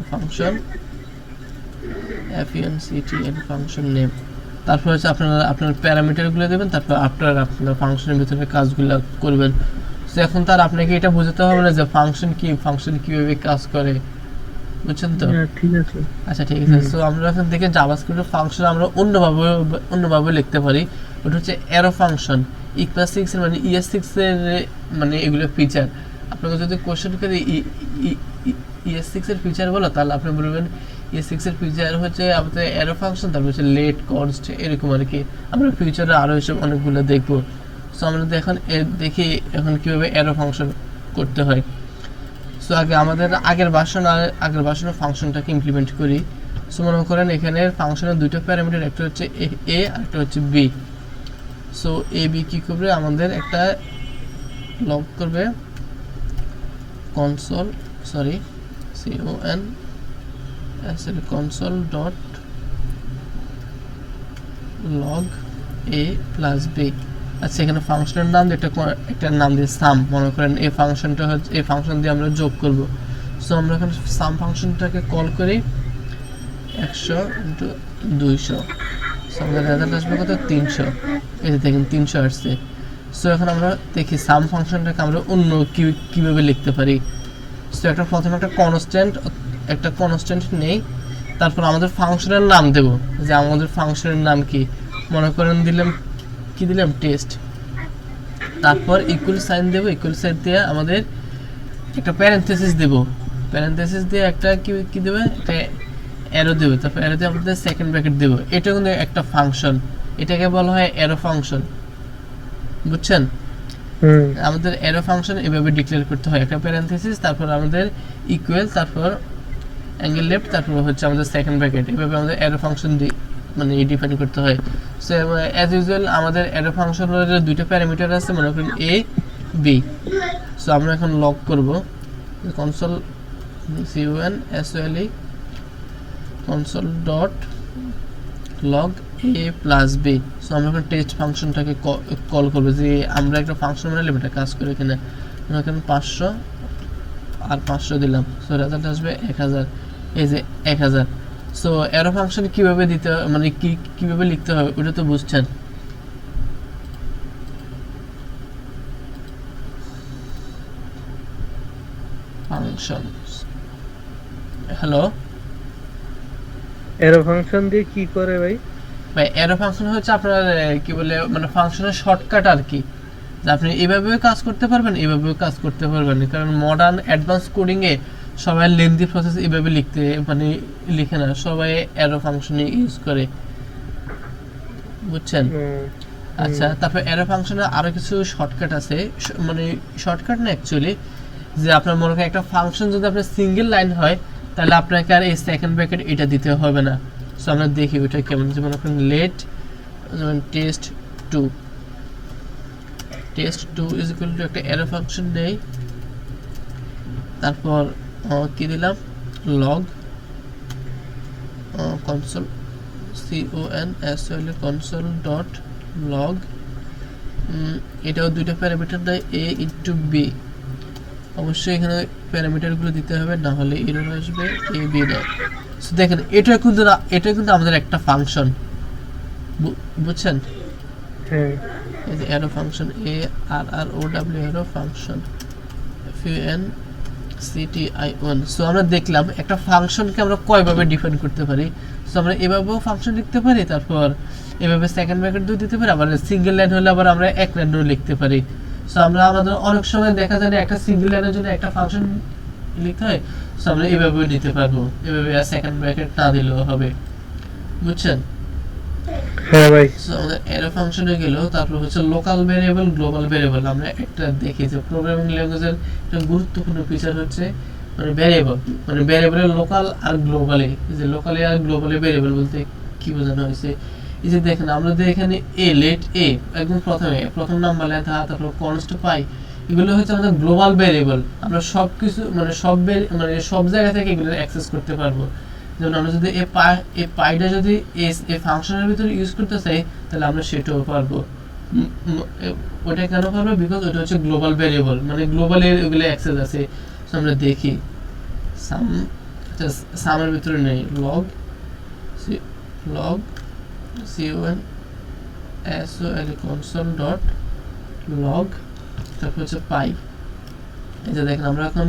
function function name, তারপর হচ্ছে আপনার প্যারামিটারগুলো দেবেন, তারপর আপনার ফাংশনের ভিতরে কাজগুলো করবেন। তো এখন তার আপনাকে এটা বোঝাতে হবে না যে ফাংশন কিভাবে কাজ করে, বুঝছেন তো? ঠিক আছে, আচ্ছা ঠিক আছে। সো আমরা এখন থেকে জাভাস্ক্রিপ্টের ফাংশন আমরা অন্যভাবে লিখতে পারি। ওটা হচ্ছে অ্যারো ফাংশন, E+6 এর মানে ES6 এর মানে এগুলো ফিচার। আপনাকে যদি কোশ্চেন করে ES6 এর ফিচার বলো, তাহলে আপনি বলবেন ES6 এর ফিচার হচ্ছে আমাদের অ্যারো ফাংশন, তারপর হচ্ছে লেট, কনস্ট, এরকম আর কি। আমরা ফিচারে আরো এসব অনেকগুলো দেখবো। সো আমরা এখন দেখি এখন কিভাবে অ্যারো ফাংশন করতে হয়। সো আমাদের আগের ভার্সনে ফাংশনটাকে ইমপ্লিমেন্ট করি। সো মনে করেন এখানে ফাংশনের দুটো প্যারামিটার, একটা হচ্ছে এ আর একটা হচ্ছে বি। সো এ বি কি করবে, আমাদের একটা লগ করবে console a প্লাস বি। আচ্ছা এখানে ফাংশনের নাম একটা নাম দিয়ে সাম, মনে করেন এই ফাংশনটা হচ্ছে এই ফাংশন দিয়ে আমরা যোগ করব। সো আমরা এখন সাম ফাংশনটাকে কল করি 100 × 200। সো আমাদের রেজাল্ট আসবে কত, 300। এই যে দেখেন 300 আসছে। সো এখন আমরা দেখি সাম ফাংশনটাকে আমরা অন্য কিভাবে লিখতে পারি। সো প্রথমে একটা কনস্ট্যান্ট নেই, তারপর আমাদের ফাংশনের নাম দেব, যে আমাদের ফাংশনের নাম কি, মনে করেন দিলাম টেস্ট, তারপর ইকুয়াল সাইন দেব, ইকুয়াল সাইন দিয়ে আমাদের একটা প্যারেনথেসিস দেব, প্যারেনথেসিস দিয়ে একটা কি দেবে, একটা অ্যারো দেব, তারপর অ্যারোতে আমাদের সেকেন্ড ব্র্যাকেট দেব। এটা কিন্তু একটা ফাংশন, এটাকে বলা হয় অ্যারো ফাংশন, বুঝছেন? আমাদের অ্যারো ফাংশন এভাবে ডিক্লেয়ার করতে হয়, একটা প্যারেনথেসিস, তারপর আমাদের ইকুয়াল, তারপর অ্যাঙ্গেল লেফট, তারপর হচ্ছে আমাদের সেকেন্ড ব্র্যাকেট। এভাবে আমাদের অ্যারো ফাংশন মানে ডিফাইন করতে হয়। সো অ্যাজ ইউজুয়াল আমাদের অ্যারো ফাংশনের দুইটা প্যারামিটার আছে, মনে করেন এ বি। সো আমরা এখন লগ করব console CONSOLE console dot log A plus B. So আমরা এখন টেস্ট ফাংশনটাকে কল করবো যে আমরা একটা ফাংশন বানালে এটা কাজ করে কিনা। আমরা এখানে 500 আর 500 দিলাম, সো রেজাল্ট আসবে 1000, এই যে 1000। সো অ্যারো ফাংশন কিভাবে দিতে মানে কিভাবে লিখতে হবে ওটা তো বুঝছেন। ফাংশন, হ্যালো এরো ফাংশন দিয়ে কি করে ভাই? ভাই অ্যারো ফাংশন হচ্ছে আপনার কি বলে মানে ফাংশনের শর্টকাট আর কি, যে আপনি এভাবেও কাজ করতে পারবেন, এভাবেও কাজ করতে পারবেন। কারণ মডার্ন অ্যাডভান্স কোডিং এ সবাই লেন্দি প্রসেস এভাবে লিখতে মানে লিখে না, সবাই অ্যারো ফাংশন ইউজ করে, বুঝছেন? আচ্ছা, তারপর অ্যারো ফাংশনে আরো কিছু শর্টকাট আছে, মানে শর্টকাট না অ্যাকচুয়ালি, যে আপনার মনে করেন একটা ফাংশন যদি আপনার সিঙ্গেল লাইন হয় তাহলে আপনাকে আর এই সেকেন্ড ব্র্যাকেট এটা দিতে হবে না। সো আমরা দেখি ওইটা কেমন, যেমন আপনার লেট যেমন test2 ইজ ইকুয়াল টু একটা অ্যারো ফাংশন নেই, তারপর কি দিলাম log console CONSOL console dot log, এটাও দুইটা প্যারামিটার দেয় a ইন্টু বি। অবশ্যই এখানে প্যারামিটারগুলো দিতে হবে, না হলে এরর আসবে a b না। সো দেখেন এটা কিন্তু আমাদের একটা ফাংশন, বুঝছেন? হ্যাঁ, এই যে arrow function ARROW arrow function FUNCTION। So আমরা দেখলাম একটা ফাংশনকে আমরা কয়ভাবে ডিফাইন করতে পারি। সো আমরা এভাবেও ফাংশন লিখতে পারি, তারপর এভাবে সেকেন্ড ব্র্যাকেট দিয়ে দিতে পারি, আবার সিঙ্গেল লাইন হলে আবার আমরা এক লাইনেও লিখতে পারি। সো আমরা আমাদের অনেক সময় দেখা যায় একটা সিঙ্গেল লাইনের জন্য একটা ফাংশন লিখতে হয়, সো আমরা এভাবেও নিতে পারবো, এভাবে সেকেন্ড ব্র্যাকেট না দিলেও হবে, বুঝছেন? হ্যাঁ ভাই। সো আমাদের অ্যারো ফাংশনে গেল, তারপর হচ্ছে লোকাল ভেরিয়েবল, গ্লোবাল ভেরিয়েবল। আমরা একটা দেখি যে প্রোগ্রামিং ল্যাঙ্গুয়েজের একটা গুরুত্বপূর্ণ ফিচার হচ্ছে মানে ভেরিয়েবল, মানে ভেরিয়েবলের লোকাল আর গ্লোবালে। যে লোকালে আর গ্লোবালে ভেরিয়েবল বলতে কি বোঝানো হয়েছে, এই যে দেখেন আমরা যে এখানে লেট এ একদম প্রথম নাম্বার লেখা, তারপর কনস্ট পাই, এগুলো হচ্ছে আমাদের গ্লোবাল ভেরিয়েবল। আমরা সবকিছু মানে সব জায়গা থেকে এগুলো অ্যাক্সেস করতে পারবো। যেমন আমরা যদি এই পাইটা যদি এই ফাংশনের ভিতরে ইউজ করতে চাই তাহলে আমরা সেটাও পারবো। ওটা কেন পারবো? বিকজ ওটা হচ্ছে গ্লোবাল ভেরিয়েবল, মানে গ্লোবালি ওগুলো অ্যাক্সেস আছে। সো আমরা দেখি সামের ভিতরে নেই, log CONSOL console dot log, তারপর হচ্ছে পাই। এই যে দেখেন আমরা এখন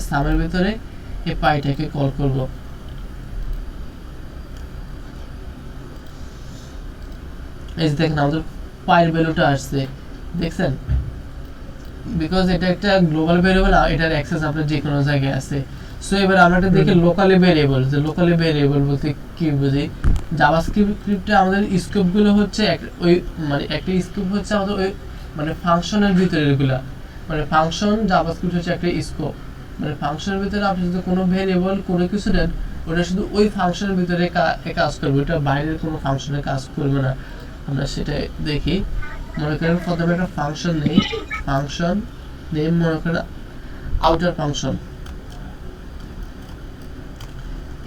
সামের ভিতরে এই পাইটাকে কল করব। এই যে দেখেন আমাদের পাইয়ের ভ্যালুটা আসছে, দেখছেন? বিকজ এটা একটা গ্লোবাল ভেরিয়েবল, এটার অ্যাক্সেস আপনার যে কোনো জায়গায় আছে। সো এবার আমরা এটা দেখি লোকালি ভেরিয়েবল, যে লোকালি ভেরিয়েবল বলতে কি বুঝি। জাভাস্ক্রিপ্টে আমাদের স্কোপগুলো হচ্ছে ওই মানে একটা স্কোপ হচ্ছে আমাদের ওই মানে ফাংশনের ভিতরে এগুলা, মানে ফাংশন জাভাস্ক্রিপ্ট হচ্ছে একটা স্কোপ, মানে ফাংশনের ভিতরে আপনি যদি কোনো ভেরিয়েবল কোনো কিছু দেন ওটা শুধু ওই ফাংশনের ভিতরে কাজ করবে, ওটা বাইরের কোনো ফাংশনে কাজ করবে না। আমরা সেটা দেখি, মনে করেন প্রথমে একটা ফাংশন নেই, ফাংশন নেম মনে করেন আউটার ফাংশন,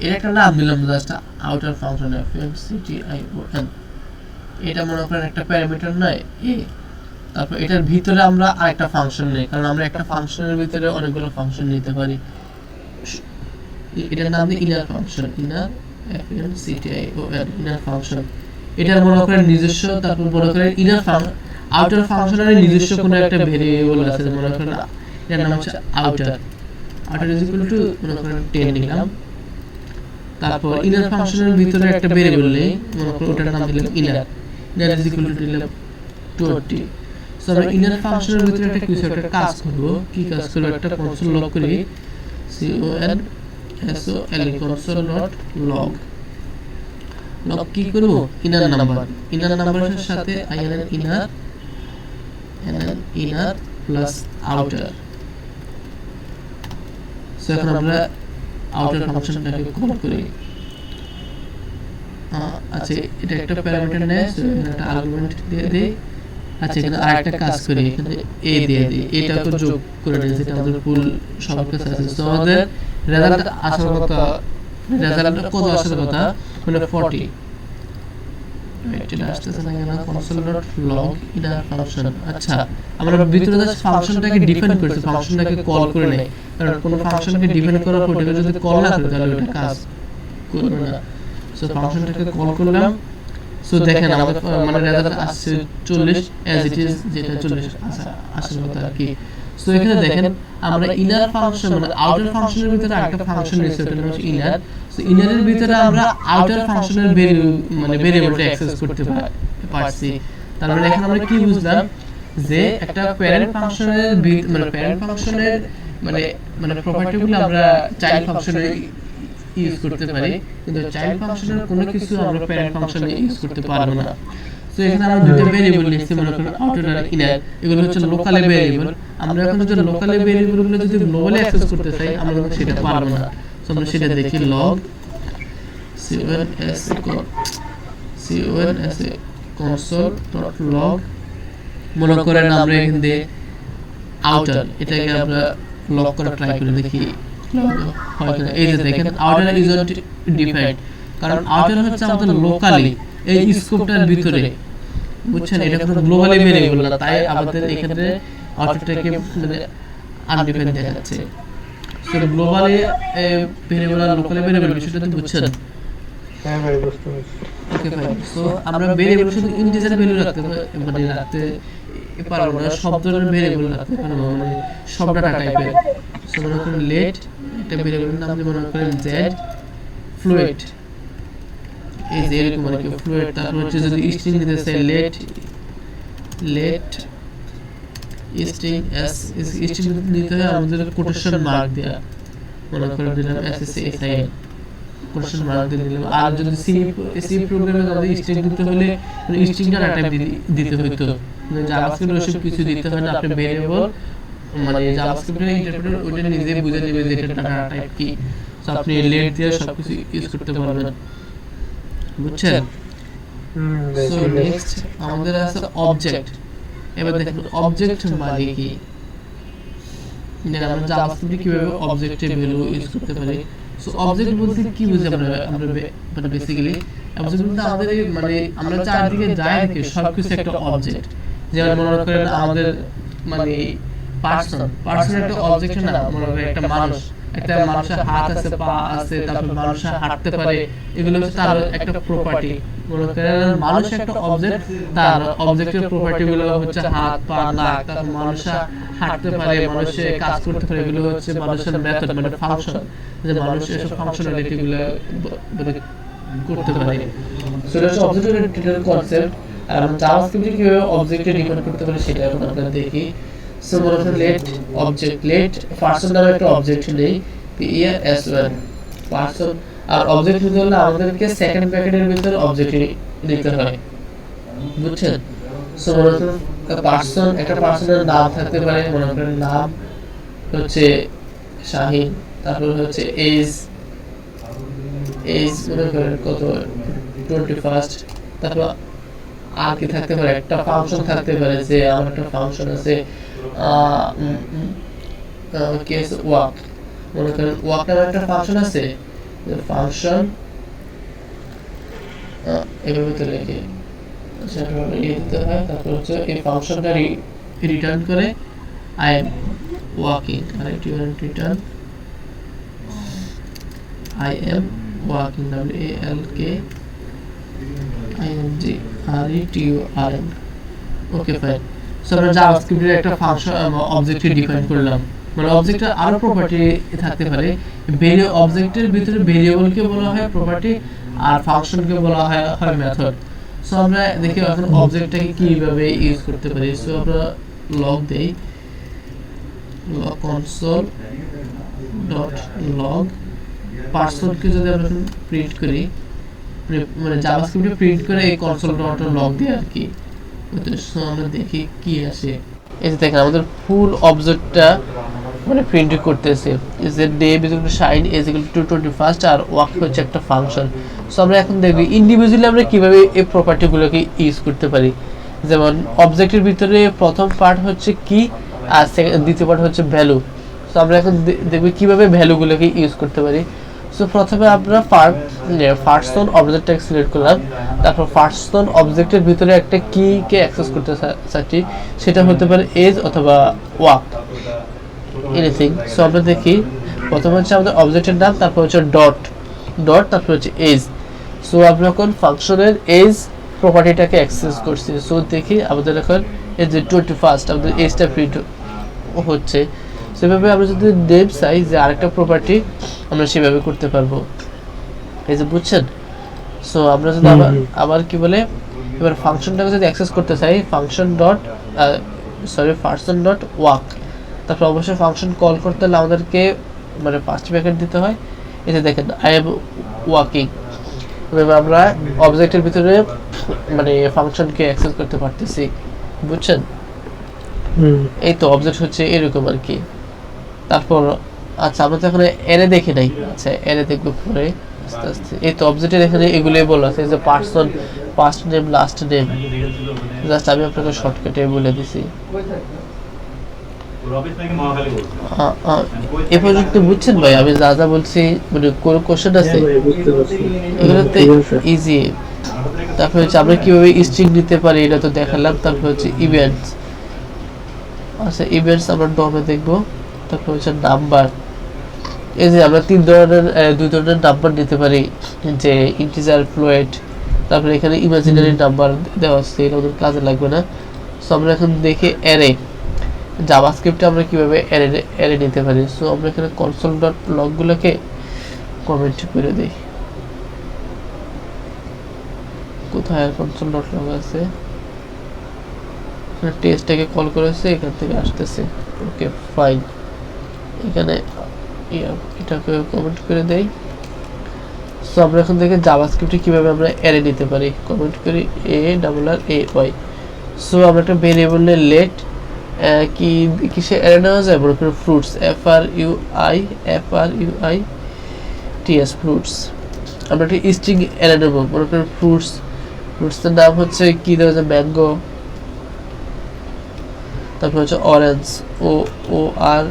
এর একটা নাম দিলাম জাস্ট আউটার ফাংশন FUNCTION। এটা মনে করেন একটা প্যারামিটার নয় এ, তারপর এটার ভিতরে আমরা আরেকটা ফাংশন নেই, কারণ আমরা একটা ফাংশনের ভিতরে অনেকগুলো ফাংশন নিতে পারি। এটার নাম দিই ইনার ফাংশন, ইনার ফাংশন। এটার মনে করেন নিজস্ব, তারপর মনে করেন আউটার ফাংশনের নিজস্ব কোনো একটা ভেরিয়েবল আছে, মনে করেন এর নাম হচ্ছে আউটার ইজ ইকুয়াল টু মনে করেন 10 নিলাম। তারপর ইনার ফাংশনের ভিতরে একটা ভেরিয়েবল নেই, মনে করেন ওটার নাম দিলাম ইনার ইজ ইকুয়াল টু দিলাম 20। সো আমরা ইনার ফাংশনের ভিতরে একটা কিছু একটা কাজ করব, কি কাজ করব? একটা কনসোল লগ করি sol console dot log log কি করব ইনার নাম্বারের সাথে inner প্লাস আউটার সো এখন আমরা আউটার ফাংশনটাকে কল করি আচ্ছা এটা একটা প্যারামিটার নেয় সো এখানে একটা আর্গুমেন্ট দিয়ে দেই আচ্ছা এখানে আরেকটা কাজ করি এখানে a দিয়ে দিই এটাকে যোগ করে দিই যেটা আমাদের পুল সবার কাছে আছে সো আমাদের রেজাল্ট আসার কথা কত আসার কথা হলো 40 এটা আসতেছে না কেন console.log inner ফাংশন আচ্ছা আমরা ভিতরে যে ফাংশনটাকে ডিফাইন করেছি ফাংশনটাকে কল করে নেই কারণ কোন ফাংশনকে ডিফাইন করার পর এটা যদি কল না করে তাহলে ওটা কাজ করবে না সো ফাংশনটাকে কল করলাম সো দেখেন আমাদের মানে রেজাল্ট আসছে 40 as it is যেটা 40 আসলে কথা আর কি সো এখানে দেখেন আমরা ইনার ফাংশন মানে আউটার ফাংশনের ভিতরে একটা ফাংশন নিয়েছি ওটা হচ্ছে ইনার সো ইনারের ভিতরে আমরা আউটার ফাংশনের ভেরিয়েবলটা অ্যাক্সেস করতে পারছি তার মানে এখানে আমরা কি বুঝলাম যে একটা প্যারেন্ট ফাংশনের মানে প্রপার্টিগুলো আমরা চাইল্ড ফাংশনে ইউজ করতে পারি কিন্তু চাইল্ড ফাংশনের কোনো কিছু আমরা প্যারেন্ট ফাংশনে ইউজ করতে পারবো না সো এখানে আমরা দুটো ভেরিয়েবল নিয়েছি মনে করেন আউটার আর ইনার এগুলো হচ্ছে লোকাল ভেরিয়েবল আমরা এখন যদি লোকাল ভেরিয়েবলগুলো যদি গ্লোবালি অ্যাক্সেস করতে চাই আমরা সেটা পারবো না সো আমরা সেটা দেখি log console.log মনে করেন আমরা এখান দিয়ে আউটার এটাকে আমরা লগ করা ট্রাই করে দেখি হয় কিনা এই যে দেখেন আউটার ইজ নট ডিফাইন্ড কারণ আউটার হচ্ছে আমাদের লোকালি এই স্কোপটার ভিতরে বুঝছেন এটা কোনো গ্লোবালি ভেরিয়েবল না তাই আমাদের এখানে আউটারটাকে মানে আনডিফাইন্ড দেখাচ্ছে সো গ্লোবালি ভেরিয়েবল আর লোকালি ভেরিয়েবল বিষয়টা তো বুঝছেন হ্যাঁ ভাই বুঝতে পারছি ওকে ফাইন সো আমরা ভেরিয়েবল শুধু ইন্টিজার ভ্যালু রাখতে পারবো না সব ধরনের ভেরিয়েবল রাখতে পারবো মানে সব ডাটা টাইপের সো মনে করেন লেট একটা ভেরিয়েবলের নাম দিয়ে মনে করেন z ফ্লুইড এই যে এরকম আর কি ফ্লুইড তারপর হচ্ছে যদি স্ট্রিং দিতে চাই লেট স্ট্রিং s স্ট্রিং দিতে হয় আমাদের কোটেশন মার্ক দেয়া মনে করেন দিলাম SSIN কোটেশন মার্ক দিয়ে দিলাম আর যদি সি প্রোগ্রামে আমাদের স্ট্রিং দিতে হলে স্ট্রিংটা টাইপ দিতে হতো মানে জাভাস্ক্রিপ্ট ওসব কিছু দিতে হয় না আপনি ভেরিয়েবল মানে জাভাস্ক্রিপ্টের ইন্টারপ্রেটার ওটা নিজে বুঝে নেবে যে এটা ডাটা টাইপ কি সো আপনি লেট দিয়ে সবকিছু ইউজ করতে পারবেন বুঝছেন সো নেক্সট আমাদের আছে অবজেক্ট এবার দেখুন অবজেক্ট মানে কি আমরা জাভাস্ক্রিপ্টে কিভাবে অবজেক্টের ভ্যালু ইউজ করতে পারি সো অবজেক্ট বলতে কি বুঝি আমরা মানে বেসিক্যালি অবজেক্ট বলতে আমাদের মানে আমরা চারদিকে যাই দেখি সবকিছু একটা অবজেক্ট যেমন মনে করেন আমাদের মানে পার্সন একটা অবজেক্ট না মনে করেন একটা মানুষের হাত আছে পা আছে তারপর মানুষ হাঁটতে পারে এগুলো হচ্ছে তার একটা প্রপার্টি মনে করেন মানুষ একটা অবজেক্ট তার অবজেক্টের প্রপার্টি গুলো হচ্ছে হাত পা নাক তারপর মানুষ হাঁটতে পারে মানুষ কাজ করতে পারে এগুলো হচ্ছে মানুষের মেথড মানে ফাংশন যে মানুষ এসব ফাংশনালিটি গুলো করতে পারে সেটা হচ্ছে অবজেক্ট ওরিয়েন্টেড কনসেপ্ট আর আমরা জাভাস্ক্রিপ্টে কিভাবে অবজেক্টে ডিফাইন করতে পারি সেটা এখন আমরা দেখি সো মনে করেন লেট পারসন নামে একটা অবজেক্ট নেই PERSON পারসন আর অবজেক্ট নিতে হলে আমাদেরকে সেকেন্ড ব্র্যাকেটের ভিতরে অবজেক্ট নিতে হয় বুঝছেন সো মনে করেন একটা পারসনের নাম থাকতে পারে মনে করেন নাম হচ্ছে শাহিন তারপর হচ্ছে এজ মনে করেন কত 21 তারপর আর কি থাকতে পারে একটা ফাংশন থাকতে পারে যে আমার একটা ফাংশন আছে কেস ওয়াক মনে করেন ওয়াক নামে একটা ফাংশন আছে ফাংশন এভাবে তো লিখে সেটা দিতে হয় তারপর হচ্ছে এই ফাংশনটা রিটার্ন করে আই এম ওয়াকিং আর এটি return I am walking WALKING okay fine so আমরা জাভাস্ক্রিপ্টের একটা ফাংশন অবজেক্ট ডিফাইন করলাম মানে অবজেক্টের আরো প্রপার্টি থাকতে পারে অবজেক্টের ভিতরে ভেরিয়েবলকে বলা হয় প্রপার্টি আর ফাংশনকে বলা হয় মেথড সো আমরা দেখি এখন অবজেক্টটাকে কিভাবে ইউজ করতে পারি সো আমরা লগ দেই console.log পার্সনকে যদি আমরা প্রিন্ট করি, মানে জাভাস্ক্রিপ্টে প্রিন্ট করে এই কনসোল ডট লগ দিয়ে আর কি, তো আমরা দেখি কি আসে। এই যে দেখেন আমাদের ফুল অবজেক্টটা মানে প্রিন্ট করতেছে, is a day is equal to shine is equal to 21st, আর ওয়াক হচ্ছে একটা ফাংশন। সো আমরা এখন দেখব ইন্ডিভিজুয়ালি আমরা কিভাবে এই প্রপার্টিগুলোকে ইউজ করতে পারি। যেমন অবজেক্টের ভিতরে প্রথম পার্ট হচ্ছে কি আর দ্বিতীয় পার্ট হচ্ছে ভ্যালু। সো আমরা এখন দেখব কিভাবে ভ্যালুগুলোকে ইউজ করতে পারি। সো প্রথমে আমরা ফার্স্ট অবজেক্টটাকে সিলেক্ট করলাম, তারপর ফার্স্ট অবজেক্টের ভিতরে একটা কিকে অ্যাক্সেস করতে চাচ্ছি, সেটা হতে পারে এজ অথবা ওয়াক, এনিথিং। সো আমরা দেখি প্রথমে হচ্ছে আমাদের অবজেক্টের নাম, তারপর হচ্ছে ডট, তারপর হচ্ছে এজ। সো আমরা এখন ফাংশনের এজ প্রপার্টিটাকে অ্যাক্সেস করছি। সো দেখি আমাদের এখন এই যে 21st আমাদের এজটা প্রিন্ট হচ্ছে। সেভাবে আমরা যদি নেম চাই যে আরেকটা প্রপার্টি আমরা সেভাবে করতে পারবো, এই যে বুঝছেন। সো আমরা যদি আবার কি বলে এবার ফাংশনটাকে যদি অ্যাক্সেস করতে চাই, function dot function dot walk, তারপর অবশ্যই ফাংশন কল করতে হলে আমাদেরকে মানে 5টি প্যাকেট দিতে হয়। এই যে দেখেন আই এম ওয়াকিং, এবার আমরা অবজেক্টের ভিতরে মানে ফাংশনকে অ্যাক্সেস করতে পারতেছি, বুঝছেন। এই তো অবজেক্ট হচ্ছে এরকম আর কি। তারপর আচ্ছা আমরা তো এখন অ্যারে দেখি নাই, আচ্ছা অ্যারে দেখবো পরে আস্তে আস্তে। এই তো অবজেক্টের এখানে এগুলোই বলা আছে, যে person, first name, last name, just আমি আপনাকে শর্টকাটে বলে দিছি। এ পর্যন্ত বুঝছেন ভাই? আমি যা যা বলছি মানে কোন কোশ্চেন আছে? এগুলোতে ইজি। তারপর হচ্ছে আমরা কিভাবে স্ট্রিং নিতে পারি এটা তো দেখালাম। তারপর হচ্ছে ইভেন্টস, আচ্ছা ইভেন্টস আমরা ডমে দেখবো। তারপর হচ্ছে নাম্বার, এই যে আমরা দুই ধরনের নাম্বার নিতে পারি, যে ইন্টিজার, ফ্লোয়েট। তারপরে এখানে ইমাজিনারি নাম্বার দেওয়া আছে, এটা ওদের কাজে লাগবে না। সো আমরা এখন দেখি অ্যারে, জাভাস্ক্রিপ্টে আমরা কিভাবে অ্যারে নিতে পারি। সো আমরা এখানে কনসোল ডট লগগুলোকে কমেন্ট করে দিই। কোথায় কনসোল ডট লগ আছে? টেস্টটাকে কল করেছে, এখান থেকে আসতেছে। ওকে ফাইন, এখানে এটাকে কমেন্ট করে দেই। সো আমরা এখন দেখি জাভাস্ক্রিপ্টে কিভাবে আমরা অ্যারে নিতে পারি, কমেন্ট করি ARRAY। সো আমরা একটা ভেরিয়েবলে লেট কি কিসে অ্যারে নেওয়া যায়, মনে করি ফ্রুটস, FRUITS ফ্রুটস। আমরা একটা স্ট্রিং অ্যারে নেব, মনে করি ফ্রুটসের নাম হচ্ছে কি দেওয়া যায়, ম্যাঙ্গো। তারপর হচ্ছে অরেঞ্জ, OORANGE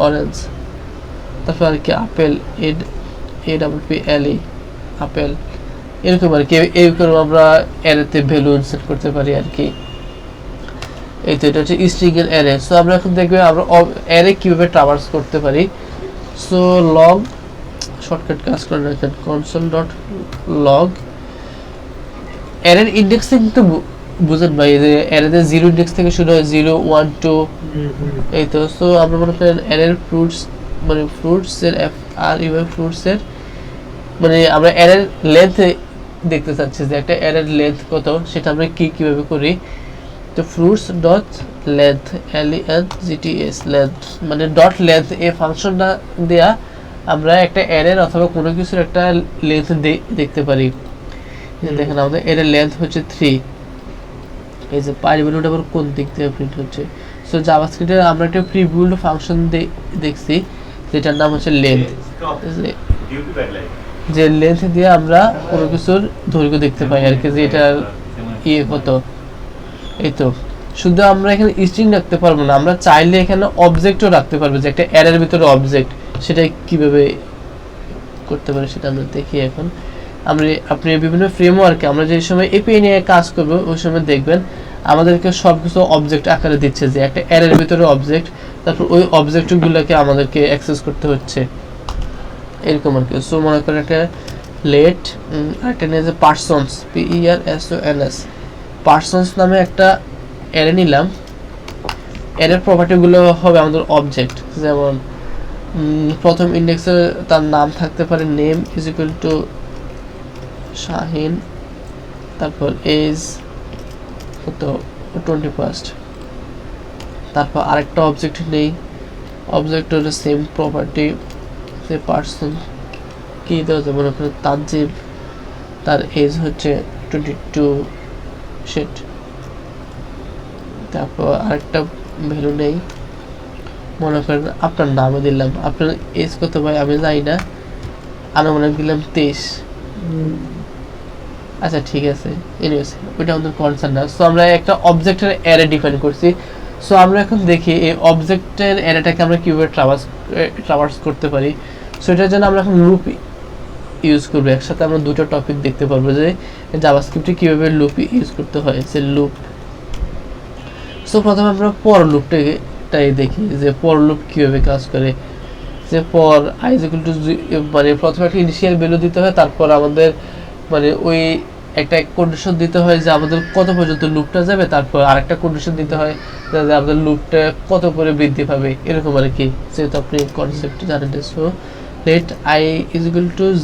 অরেঞ্জ। তারপর আর কি আপেল, APPLE আপেল। এরকম আর কি, এরকম আমরা অ্যারেতে ভ্যালু ইনসার্ট করতে পারি আর কি। এই তো এটা হচ্ছে স্ট্রিং এর অ্যারে। সো আমরা এখন দেখবে আমরা অ্যারে কিভাবে ট্রাভার্স করতে পারি। সো লগ শর্টকাট কাজ করে রাখেন, কনসোল ডট লগ। অ্যারের ইন্ডেক্সিং তো বুঝেন ভাই, যে অ্যারেতে 0 ইন্ডেক্স থেকে শুরু হয়, 0 1 2, এই তো। সো আমরা মনে করেন অ্যারের ফ্রুটস মানে ফ্রুটসের ফ্রুটসের মানে আমরা অ্যারের লেন্থ দেখতে চাচ্ছি, যে একটা অ্যারের লেন্থ কত, সেটা আমরা কিভাবে করি। তো fruits dot length, LENGTH length মানে ডট লেন্থ, এই ফাংশনটা দেয়া আমরা একটা অ্যারের অথবা কোনো কিছুর একটা লেন্থ দেখতে পারি। দেখেন আমাদের অ্যারের লেন্থ হচ্ছে 3। এই যে পারিবারিকটা আবার কোন দিক থেকে প্রিন্ট হচ্ছে। সো জাভাস্ক্রিপ্টে আমরা একটা প্রিবিল্ড ফাংশন দেখছি যেটার নাম হচ্ছে লেন্থ, যে লেন্থ দিয়ে আমরা কোনো কিছুর দৈর্ঘ্য দেখতে পাই আর কি, যে এটার কত। এই তো শুধু আমরা এখানে স্ট্রিং রাখতে পারবো না, আমরা চাইলে এখানে অবজেক্টও রাখতে পারবো, যে একটা অ্যারের ভিতরে অবজেক্ট, সেটা কিভাবে করতে পারি সেটা আমরা দেখি এখন। আপনি বিভিন্ন ফ্রেমওয়ার্কে আমরা যে সময় এপিআই নিয়ে কাজ করব ওই সময় দেখবেন আমাদেরকে সবকিছু অবজেক্ট আকারে দিচ্ছে, যে একটা অ্যারের ভিতরে অবজেক্ট, তারপর ওই অবজেক্টগুলোকে আমাদেরকে অ্যাক্সেস করতে হচ্ছে এরকম আর কি। সো মনে করেন একটা লেট, একটা নিয়ে যে পার্সনস, PERSONS, পার্সনস নামে একটা অ্যারে নিলাম। অ্যারের প্রপার্টিগুলো হবে আমাদের অবজেক্ট, যেমন প্রথম ইন্ডেক্সে তার নাম থাকতে পারে name is equal to Shahin, তারপর এজ কত 21st। তারপর আরেকটা অবজেক্ট নেই, অবজেক্ট হলো সেম প্রপার্টি যে পার্সন কি দেওয়া যাবে, মনে করেন তানজিব, তার এজ হচ্ছে 22 সেট। তারপর আরেকটা ভ্যালু নেই, মনে করেন আপনার নামে দিলাম, আপনার এজ কত ভাই আমি জানি না, আনুমানিক দিলাম 23। আচ্ছা ঠিক আছে, এনিওয়েজ ওইটা আমাদের কনসার্ন না। সো আমরা একটা অবজেক্টের অ্যারে ডিফাইন করছি। সো আমরা এখন দেখি এই অবজেক্টের অ্যারেটাকে আমরা কীভাবে ট্রাভার্স করতে পারি। সো এটার জন্য আমরা এখন লুপ ইউজ করবো। একসাথে আমরা দুটো টপিক দেখতে পারবো যে জাভাস্ক্রিপ্টে কীভাবে লুপ ইউজ করতে হয়, যে লুপ। সো প্রথমে আমরা পর লুপটাই দেখি যে পর লুপ কীভাবে কাজ করে। যে পর i = মানে প্রথমে একটা ইনিশিয়াল ভ্যালু দিতে হয়, তারপর আমাদের মানে ওই একটা কন্ডিশন দিতে হয় যে আমাদের কত পর্যন্ত লুপটা যাবে, তারপর আরেকটা কন্ডিশন দিতে হয় যে আমাদের লুপটা কত করে বৃদ্ধি পাবে, এরকম আর কি, যেহেতু আপনি কনসেপ্ট জানেন। So let i =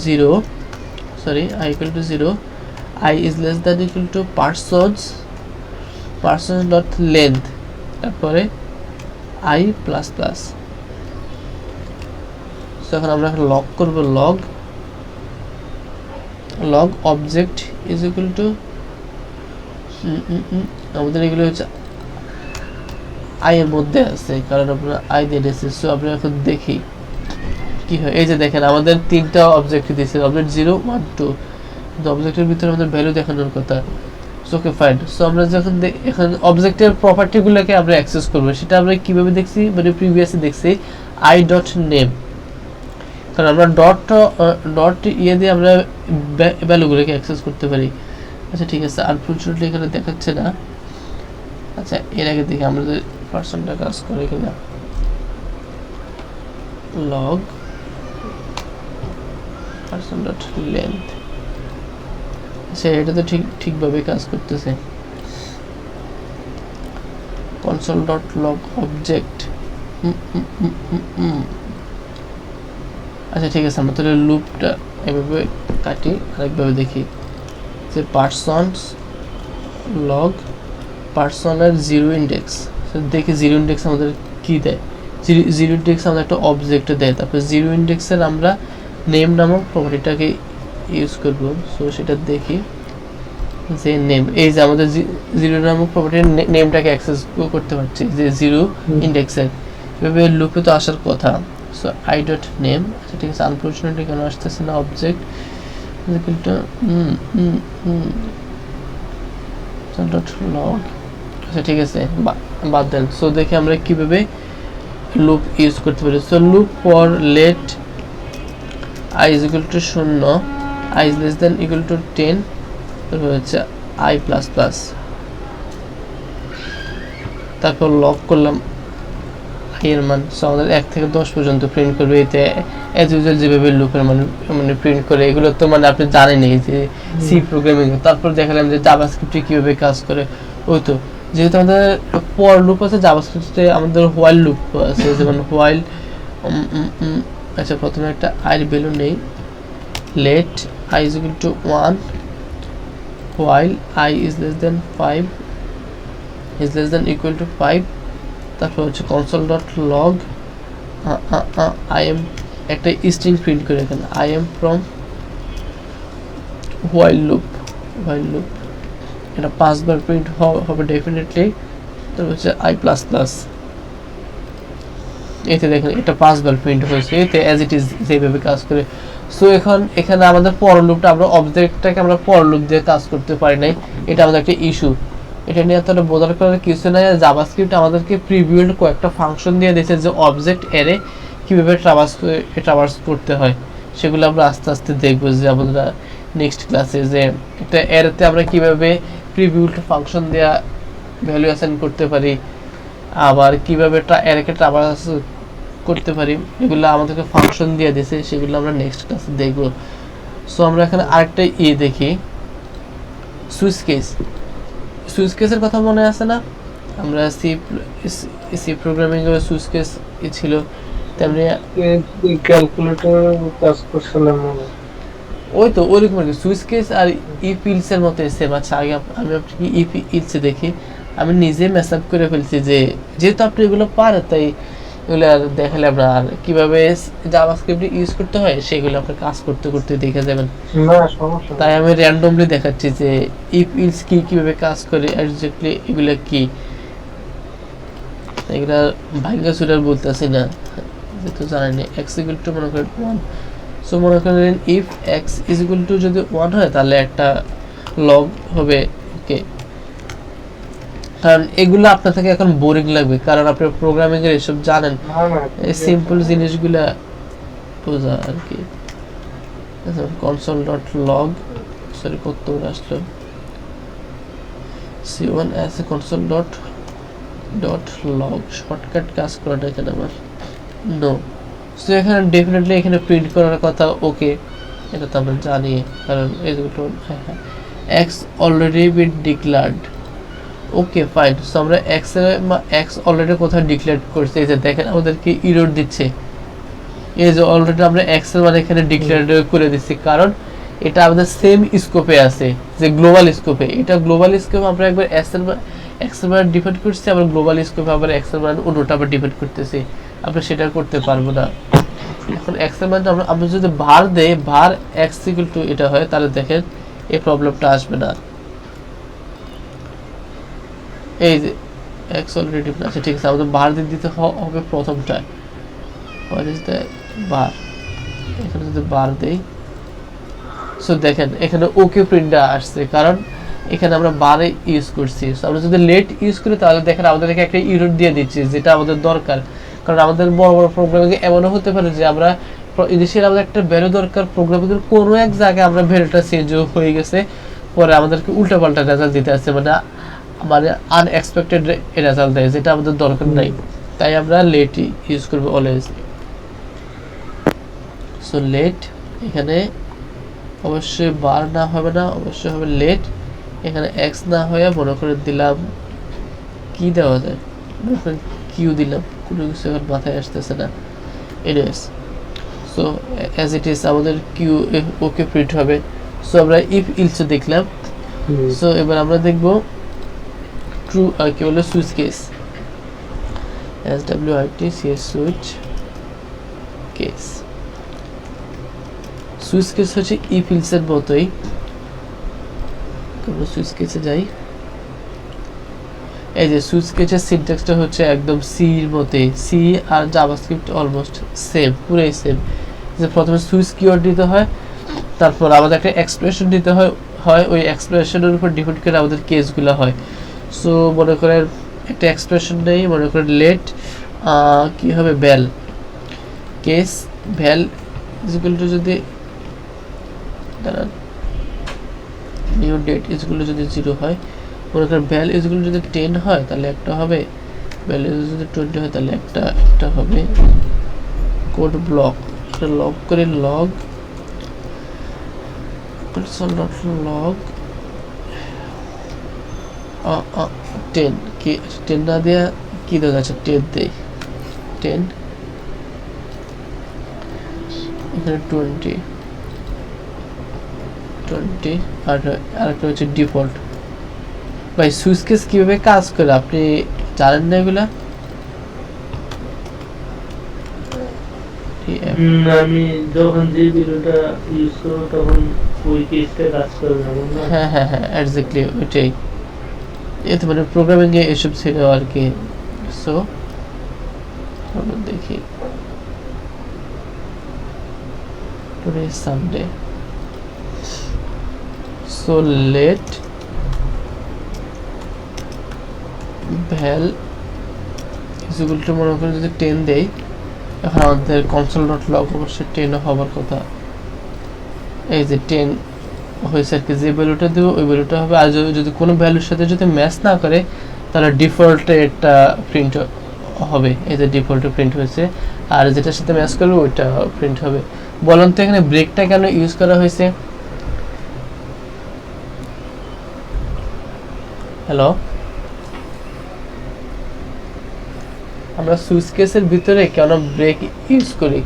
0, sorry i = 0, i is less than equal to person dot length, তারপরে i প্লাস প্লাস। সো এখন আমরা লগ করব, log object is equal to আমাদের এগুলো হচ্ছে i এর মধ্যে আছে, কারণ আমরা i দিয়ে দিয়েছি। সো আমরা এখন দেখি কি হয়। এই যে দেখেন আমাদের তিনটা অবজেক্ট দিয়েছে, অবজেক্ট 0 1 2, কিন্তু অবজেক্টের ভিতরে আমাদের ভ্যালু দেখানোর কথা। So okay fine. সো আমরা যখন এখন অবজেক্টের প্রপার্টিগুলোকে আমরা অ্যাক্সেস করব, সেটা আমরা কিভাবে দেখছি, মানে প্রিভিয়াসলি দেখছি i ডট নেম, কারণ আমরা ডট ইয়ে দিয়ে আমরা ভ্যালুগুলোকে অ্যাক্সেস করতে পারি। আচ্ছা ঠিক আছে, আনফরচুনেটলি এখানে দেখাচ্ছে না। আচ্ছা এর আগে দেখি আমরা যে পার্সনটা কাজ করে কিনা। লগ পার্সন ডট লেন্থ, আচ্ছা এটা তো ঠিকভাবে কাজ করতেছে। কনসোল ডট লগ অবজেক্ট, আচ্ছা ঠিক আছে, আমরা তাহলে লুপটা এভাবে কাটি, আরেকভাবে দেখি যে পার্সনস লগ পার্সনের 0 ইন্ডেক্স। দেখি 0 ইন্ডেক্স আমাদের কি দেয়। 0 ইন্ডেক্স আমাদের একটা অবজেক্ট দেয়, তারপর 0 ইন্ডেক্সের আমরা নেম নামক প্রপার্টিটাকে ইউজ করব। সো সেটা দেখি যে নেম, এই যে আমাদের 0 নামক প্রপার্টির নেমটাকে অ্যাক্সেস করতে পারছি যে 0 ইন্ডেক্সের, এভাবে লুপে তো আসার কথা। সো i ডট নেম, আচ্ছা ঠিক আছে, আনফরচুনেটলি কেন আসতেছে না অবজেক্ট ডট লগ, আচ্ছা ঠিক আছে বাদ দেন। সো দেখি আমরা কিভাবে লুপ ইউজ করতে পারি। So loop for let i is equal to 0, i is less than equal to 10, তারপর হচ্ছে i প্লাস প্লাস, তারপর লক করলাম i এর মান। সো আমাদের 1 থেকে 10 পর্যন্ত প্রিন্ট করবে। এতে অ্যাজ ইউজুয়াল যেভাবে লুপের মানে প্রিন্ট করে, এগুলো তো মানে আপনি জানেনই যে সি প্রোগ্রামিং। তারপর দেখালাম যে জাভাস্ক্রিপ্টে কিভাবে কাজ করে। ওই তো যেহেতু আমাদের ফর লুপ আছে, জাভাস্ক্রিপ্টে আমাদের হোয়াইল লুপ আছে, যেমন হোয়াইল। আচ্ছা প্রথমে একটা i এর ভ্যালু নেই, let i is equal to 1 while i is less than 5 is less than equal to 5, তারপর হচ্ছে console dot log i am একটা স্ট্রিং প্রিন্ট করে এখানে i am from while loop এটা 5 বার প্রিন্ট হবে ডেফিনেটলি। তারপর হচ্ছে i প্লাস প্লাস, এতে দেখেন এটা 5 বার প্রিন্ট হয়েছে, এতে অ্যাজ ইট ইজ যেভাবে কাজ করে। সো এখন এখানে আমাদের ফর লুপটা, আমরা অবজেক্টটাকে আমরা ফর লুপ দিয়ে কাজ করতে পারি নাই, এটা আমাদের একটা ইস্যু। এটা নিয়ে এতটা বোঝার করার কিছু নাই। জাভাস্ক্রিপ্ট আমাদেরকে প্রিবিল্ড কয়েকটা ফাংশন দিয়ে দিয়েছে যে অবজেক্ট অ্যারে কীভাবে ট্রাভার্স করতে হয়, সেগুলো আমরা আস্তে আস্তে দেখবো যে আমরা নেক্সট ক্লাসে, যে একটা অ্যারেতে আমরা কীভাবে প্রিবিল্ড ফাংশন দেওয়া ভ্যালু অ্যাসাইন করতে পারি, আবার কীভাবে অ্যারেকে ট্রাভার্স করতে পারি, এগুলো আমাদেরকে ফাংশন দিয়ে দিয়েছে, সেগুলো আমরা নেক্সট ক্লাসে দেখবো। সো আমরা এখানে আরেকটা দেখি, সুইচ কেসের কথা মনে আছে না? আমরা সি প্রোগ্রামিং এর সুইচ কেস ছিল, তেমনি ক্যালকুলেটর কাজ করছিলাম মনে। ওই তো ওইরকম আর কি, সুইচ কেস আর ইফ ইলসের মতো সেম। আচ্ছা আগে আমি আপনাকে ইফ ইলসে দেখি, আমি নিজে মেসআপ করে ফেলছি যে যেহেতু আপনি এগুলো পারেন, তাই এগুলো আর দেখালে আমরা আর কিভাবে জাভাস্ক্রিপ্ট ইউজ করতে হয় সেগুলো আপনি কাজ করতে করতে দেখে যাবেন। না সমস্যা তাই নেই। আমি র্যান্ডমলি দেখাচ্ছি যে ইফ ইলস কি কিভাবে কাজ করে এক্স্যাক্টলি এগুলো কি, এগুলা ভাগ্য সুরার বলতেছি না যেহেতু জানেনি। এক্স ইকুয়াল টু মনে করেন 1, সো মনে করেন if x is equal to যদি 1 হয় তাহলে একটা লগ হবে। ওকে, কারণ এগুলো আপনার থেকে এখন বোরিং লাগবে কারণ আপনি প্রোগ্রামিং এর এসব জানেন, না না এই সিম্পল জিনিসগুলা বোঝা আর কি। console.log সরি কত আসলো c1 as a console.log shortcut কাজ করা না কেন আমার নো। সো এখানে ডেফিনেটলি এখানে প্রিন্ট করার কথা। ওকে, এটা তো আমরা জানি কারণ এইগুলো হ্যাঁ হ্যাঁ x already been declared. Okay fine, so আমরা এক্স অলরেডি কোথায় ডিক্লেয়ার করছি, এই যে দেখেন আমাদেরকে এরর দিচ্ছে। এই যে অলরেডি আমরা এক্স এর মানে এখানে ডিক্লেয়ার করে দিচ্ছি কারণ এটা আমাদের সেম স্কোপে আছে যে গ্লোবাল স্কোপে। এটা গ্লোবাল স্কোপে আমরা একবার এক্স এর মান ডিফাইন করছি, আবার গ্লোবাল স্কোপে আবার এক্স এর মান অন্যটা আবার ডিফাইন করতেছি। আমরা সেটা করতে পারবো না। এখন এক্স এর মান আমরা যদি var দেই, var x ইকুয়াল টু এটা হয় তাহলে দেখেন এই প্রবলেমটা আসবে না। এই যে x অলরেডি আছে, ঠিক আছে, আমাদের var দিতে হবে প্রথমটা। what is the var, এখানে যদি var দেই, সো দেখেন এখানে ওকে প্রিন্টটা আসছে কারণ এখানে আমরা বারে ইউজ করছি। সো আমরা যদি লেট ইউজ করি তাহলে দেখেন আমাদেরকে একটা এরর দিয়ে দিচ্ছে যেটা আমাদের দরকার। কারণ আমাদের বড় বড় প্রোগ্রামিংয়ে এমনও হতে পারে যে আমরা ইনিশিয়াল আমাদের একটা ভ্যালু দরকার, প্রোগ্রামিংয়ের কোনো এক জায়গায় আমরা ভ্যালুটা চেঞ্জ হয়ে গেছে, পরে আমাদেরকে উল্টাপাল্টা রেজাল্ট দিতে আসছে, মানে আনএক্সপেক্টেড রেজাল্ট দেয় যেটা আমাদের দরকার নাই। তাই আমরা লেট ইউজ করবো অলওয়েজ। সো লেট এখানে অবশ্যই বার না হবে না, অবশ্যই হবে লেট। এখানে এক্স না হয়ে মনে করে দিলাম কি দেওয়া যায়, মনে করেন কিউ দিলাম, কোনো কিছু এখন মাথায় আসতেছে না। Anyways, so as it is আমাদের কিউ ওকে প্রিন্ট হবে। সো আমরা ইফ ইলস দেখলাম। সো এবার আমরা দেখব ট্রু কি বলে switch case, SWITCH switch case. Switch case হচ্ছে ইফ ইলস এর মতোই। আমরা সুইচ কেসে যাই। এই যে সুইচ কেসের সিনট্যাক্সটা হচ্ছে একদম সি এর মতোই, সি আর জাভাস্ক্রিপ্ট অলমোস্ট সেম, পুরোই সেম। যে প্রথমে সুইচ কিওয়ার্ড দিতে হয়, তারপর আমাদের একটা এক্সপ্রেশন দিতে হয়, ওই এক্সপ্রেশনের উপর ডিপেন্ড করে আমাদের কেসগুলো হয়। সো মনে করেন একটা এক্সপ্রেশন নেই, মনে করেন লেট কি হবে বেল, কেস ভ্যাল ইকুয়াল টু যদি দাঁড়ান নিউ ডেট ইকুয়াল টু যদি 0 হয়, মনে করেন ভ্যাল ইকুয়াল টু যদি 10 হয় তাহলে একটা হবে, ভ্যাল যদি 20 হয় তাহলে একটা হবে। কোড ব্লক, এটা লগ করে লগ console.log 10 কি 10 না দেয়া কি দেওয়া যাচ্ছে, 10 দেই, 10 এখানে 20 আর আরেকটা হচ্ছে ডিফল্ট। ভাই সুইচ কেস কিভাবে কাজ করে আপনি জানেন না এগুলা? আমি যখন যে ভিডিওটা ইউজ করব তখন ওই কেসটা কাজ করে না। হ্যাঁ হ্যাঁ হ্যাঁ এক্স্যাক্টলি ওইটাই। এতে মানে প্রোগ্রামিং এ এসব ছিল আর কি। সো আমরা দেখি today Sunday. So let val equal to মনে করেন যদি 10 দেই, এখন আমাদের console.log অবশ্যই 10 হবার কথা। এই যে 10 হয়েছে আর কি, যে ভ্যালুটা দেবো ওই ভ্যালুটা হবে। আর যদি কোনো ভ্যালুর সাথে যদি ম্যাচ না করে তাহলে ডিফল্টে একটা প্রিন্ট হবে। এই যে ডিফল্টে প্রিন্ট হয়েছে, আর যেটার সাথে ম্যাচ করবে ওইটা প্রিন্ট হবে। বলুন তো এখানে ব্রেকটা কেন ইউজ করা হয়েছে? হ্যালো, আমরা সুইচ কেসের ভিতরে কেন ব্রেক ইউজ করি?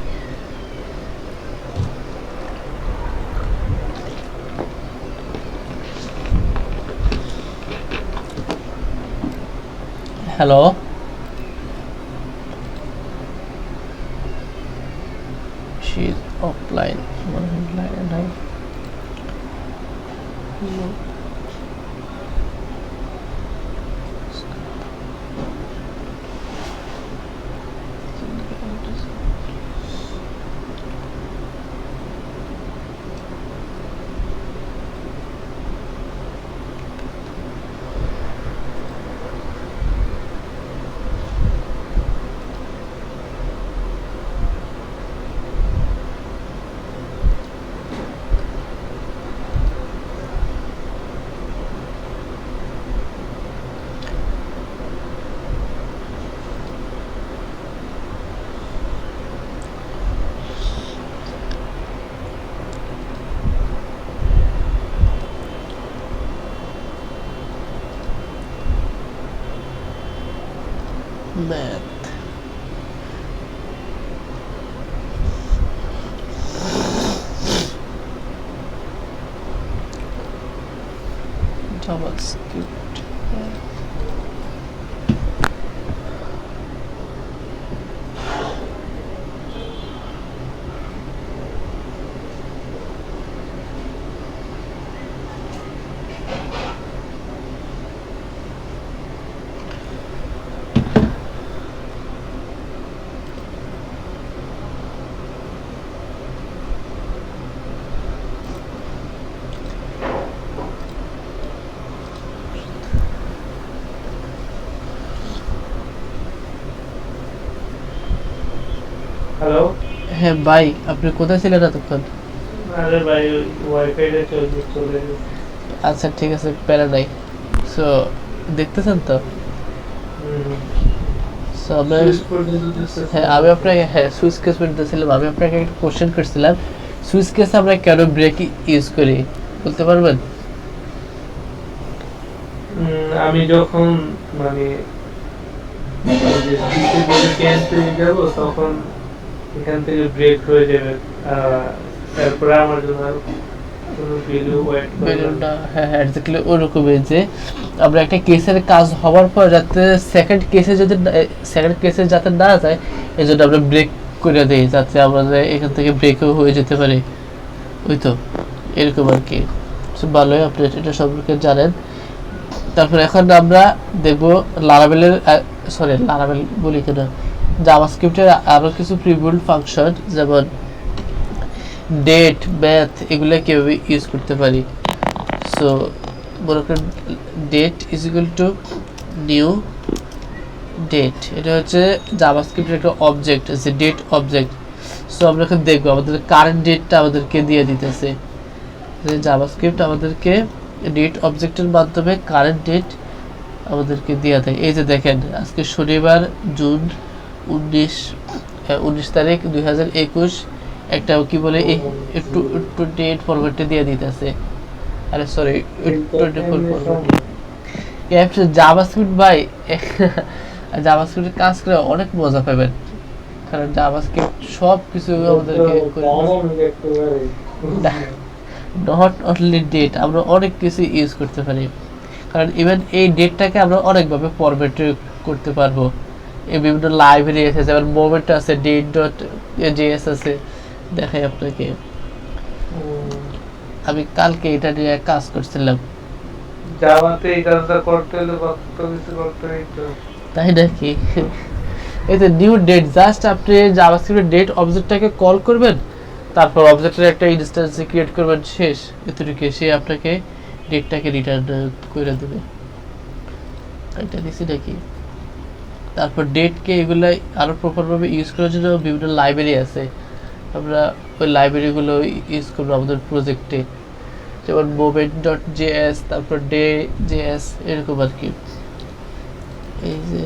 Hello, line line math JavaScript hello. হ্যাঁ ভাই, আপনি কোথায় ছিলেন এতক্ষণ? আরে ভাই ওয়াইফাইটা চলে গেছে। আচ্ছা ঠিক আছে, প্যারা নাই। সো দেখতেছেন তো? সো আমরা হ্যাঁ আমি আপনাকে সুইচ কেস বলতেছিলাম। আমি আপনাকে একটা কোশ্চেন করছিলাম, সুইচ কেস আমরা কেন ব্রেক ইউজ করি বলতে পারবেন? আমি যখন মানে যাব তখন এখান থেকে ব্রেক হয়ে যাবে, তারপরে আমার জন্য আর কোনো ভ্যালু ওয়েট করবে না। বেলুনটা হ্যাঁ এক্স্যাক্টলি ওরকমই, যে আমরা একটা কেসের কাজ হওয়ার পর যাতে সেকেন্ড কেসে যাতে না যায়, এই জন্য আমরা ব্রেক করে দিই, যাতে আমাদের এখান থেকে ব্রেকও হয়ে যেতে পারে। ওই তো এরকম আর কি। ভালোই আপনি এটা সম্পর্কে জানেন। তারপর এখন আমরা দেখবো লারাভেলের লারাভেল বলি কেন, জাভাস্ক্রিপ্টের আরো কিছু প্রিবিল্ড ফাংশন, যেমন ডেট, ম্যাথ, এগুলো কিভাবে ইউজ করতে পারি। সো মনে করেন date is equal to new date, এটা হচ্ছে জাভাস্ক্রিপ্টের একটা অবজেক্ট, যে ডেট অবজেক্ট। সো আমরা এখন দেখবো আমাদের কারেন্ট ডেটটা আমাদেরকে দিয়ে দিতেছে, জাভাস্ক্রিপ্ট আমাদেরকে ডেট অবজেক্টের মাধ্যমে কারেন্ট ডেট আমাদেরকে দিয়ে দেয়। এই যে দেখেন আজকে শনিবার জুন 19 তারিখ 2021, একটা কি বলে একটু 28 ফরম্যাটে দিয়ে দিতেছে। আরে সরি 24 ফরম্যাটে। জাভাস্ক্রিপ্ট ভাই জাভাস্ক্রিপ্টের কাজ করে অনেক মজা পাবেন, কারণ জাভাস্ক্রিপ্ট সব কিছু আমাদেরকে নট অনলি ডেট, আমরা অনেক কিছু ইউজ করতে পারি। কারণ ইভেন এই ডেটটাকে আমরা অনেকভাবে ফরম্যাট করতে পারবো। এই বিভিন্ন লাইব্রেরি আছে, যেমন মোমেন্ট আছে, ডেট ডট জেএস আছে, দেখাই আপনাকে। আমি কালকে এটা নিয়ে কাজ করছিলাম। জাভাতে এই কাজটা করতে হলে কত কিছু করতে হইতো, তাই নাকি? এই যে নিউ ডেট, জাস্ট আপনি জাভাস্ক্রিপ্টের ডেট অবজেক্টটাকে কল করবেন, তারপর অবজেক্টের একটা ইনস্ট্যান্স ক্রিয়েট করবেন, শেষ। এতটুকু সে আপনাকে ডেটটাকে রিটার্ন করে দেবে। এটা দিছি নাকি? তারপর ডেটকে এগুলো আরো প্রপারভাবে ইউজ করার জন্য বিভিন্ন লাইব্রেরি আছে, আমরা ওই লাইব্রেরিগুলো ইউজ করবো আমাদের প্রজেক্টে, যেমন মোমেন্ট ডট জেএস, তারপর ডে জেএস, এরকম আর কি। এই যে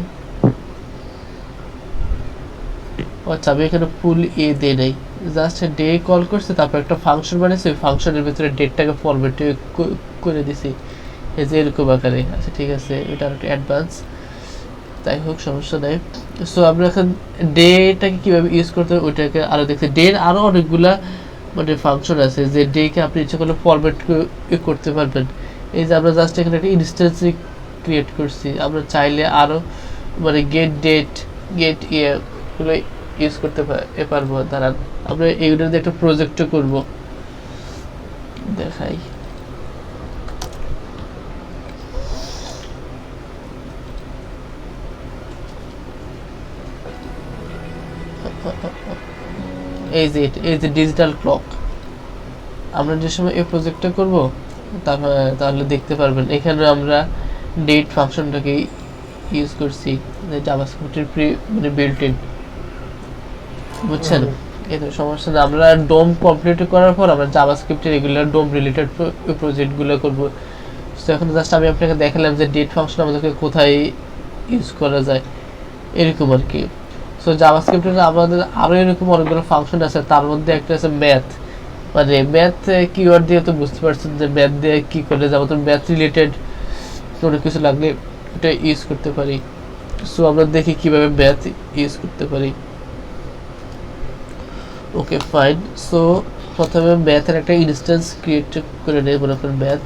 আচ্ছা আমি এখানে ফুল এ দেই নাই, জাস্ট ডে কল করছে, তারপর একটা ফাংশন বানিয়েছি, ওই ফাংশনের ভিতরে ডেটটাকে ফরম্যাট করে দিছি, এই যে এরকম আকারে। আচ্ছা ঠিক আছে, এটা আর একটু অ্যাডভান্স, যাই হোক সমস্যা নেই। সো আমরা এখন ডেটাকে কীভাবে ইউজ করতে হবে ওইটাকে আরও দেখছি। ডের আরও অনেকগুলা মানে ফাংশন আছে, যে ডেকে আপনি ইচ্ছা করলে ফরম্যাট করতে পারবেন। এই যে আমরা জাস্ট এখানে একটা ইনস্ট্যান্স ক্রিয়েট করছি, আমরা চাইলে আরও মানে গেট ডেট, গেট ইয়ে, ইউজ করতে পারবো। দাঁড়ান আমরা এইগুলোর দিয়ে একটা প্রজেক্টও করব, দেখাই। এই যে ডিজিটাল ক্লক, আমরা যে সময় এই প্রজেক্টটা করব তাহলে দেখতে পারবেন এখানে আমরা ডেট ফাংশনটাকে ইউজ করছি, জাভাস্ক্রিপ্টের মানে বিল্ট ইন, বুঝছেন? এতে সমস্যা না। আমরা ডোম কমপ্লিট করার পর আমরা জাভাস্ক্রিপ্টের রেগুলার ডোম রিলেটেড প্রজেক্টগুলো করব। তো এখন জাস্ট আমি আপনাকে দেখালাম যে ডেট ফাংশন আমাদেরকে কোথায় ইউজ করা যায়, এরকম আর কি। সো জাভাস্ক্রিপ্টের আমাদের আরও এরকম অনেকগুলো ফাংশন আছে, তার মধ্যে একটা আছে ম্যাথ, মানে ম্যাথ কিওয়ার্ড দিয়ে তো বুঝতে পারছেন যে ম্যাথ দিয়ে কী করে যাবো, তো ম্যাথ রিলেটেড কোনো কিছু লাগলে এটা ইউজ করতে পারি। সো আমরা দেখি কিভাবে ম্যাথ ইউজ করতে পারি। Okay fine. সো প্রথমে ম্যাথের একটা ইনস্ট্যান্স ক্রিয়েট করে নেই, মনে করেন ম্যাথ।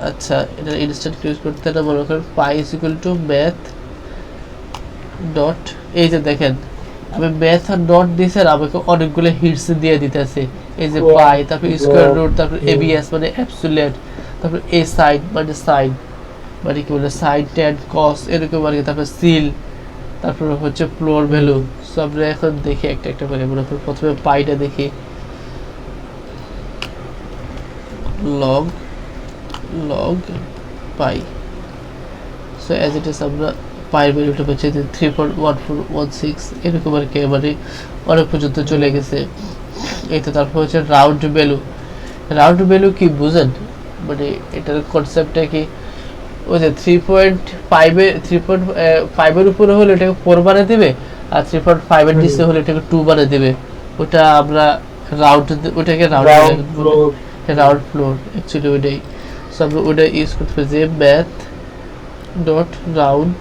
আচ্ছা, এটা ইনস্ট্যান্স ক্রিয়েট করতে না, মনে করেন pi is equal to math dot, এই যে দেখেন আমি ম্যাথ আর ডট দিয়েছি আর আমাকে অনেকগুলো হিটস দিয়ে দিতেছে। এই যে পাই, তারপর স্কোয়ার রুট, তারপর এবিএস মানে অ্যাবসোলিউট, তারপর এ সাইন মানে কি বলে সাইন ট্যান কস এরকম আর কি, তারপর সিল, তারপর হচ্ছে ফ্লোর ভ্যালু। সো আমরা এখন দেখি একটা একটা করে, মনে করি প্রথমে পাইটা দেখি, log pi. So as it is আমরা পায়ের ভ্যালুটা পাচ্ছি 3.1416 এরকম আর কি, মানে অনেক পর্যন্ত চলে গেছে। এই তো তারপর হচ্ছে রাউন্ড ভ্যালু কি বুঝেন, মানে এটার কনসেপ্টটা কি, ওই যে 3.5 উপরে হলে এটাকে 4 বানিয়ে দেবে, আর 3.5 এর নিচে হলে এটাকে 2 বানিয়ে দেবে। ওটা আমরা ওটাকে রাউন্ড ফ্লোর অ্যাকচুয়ালি ওইটাই। সো আমরা ওটা ইউজ করতে পারি যে ম্যাথ ডট রাউন্ড।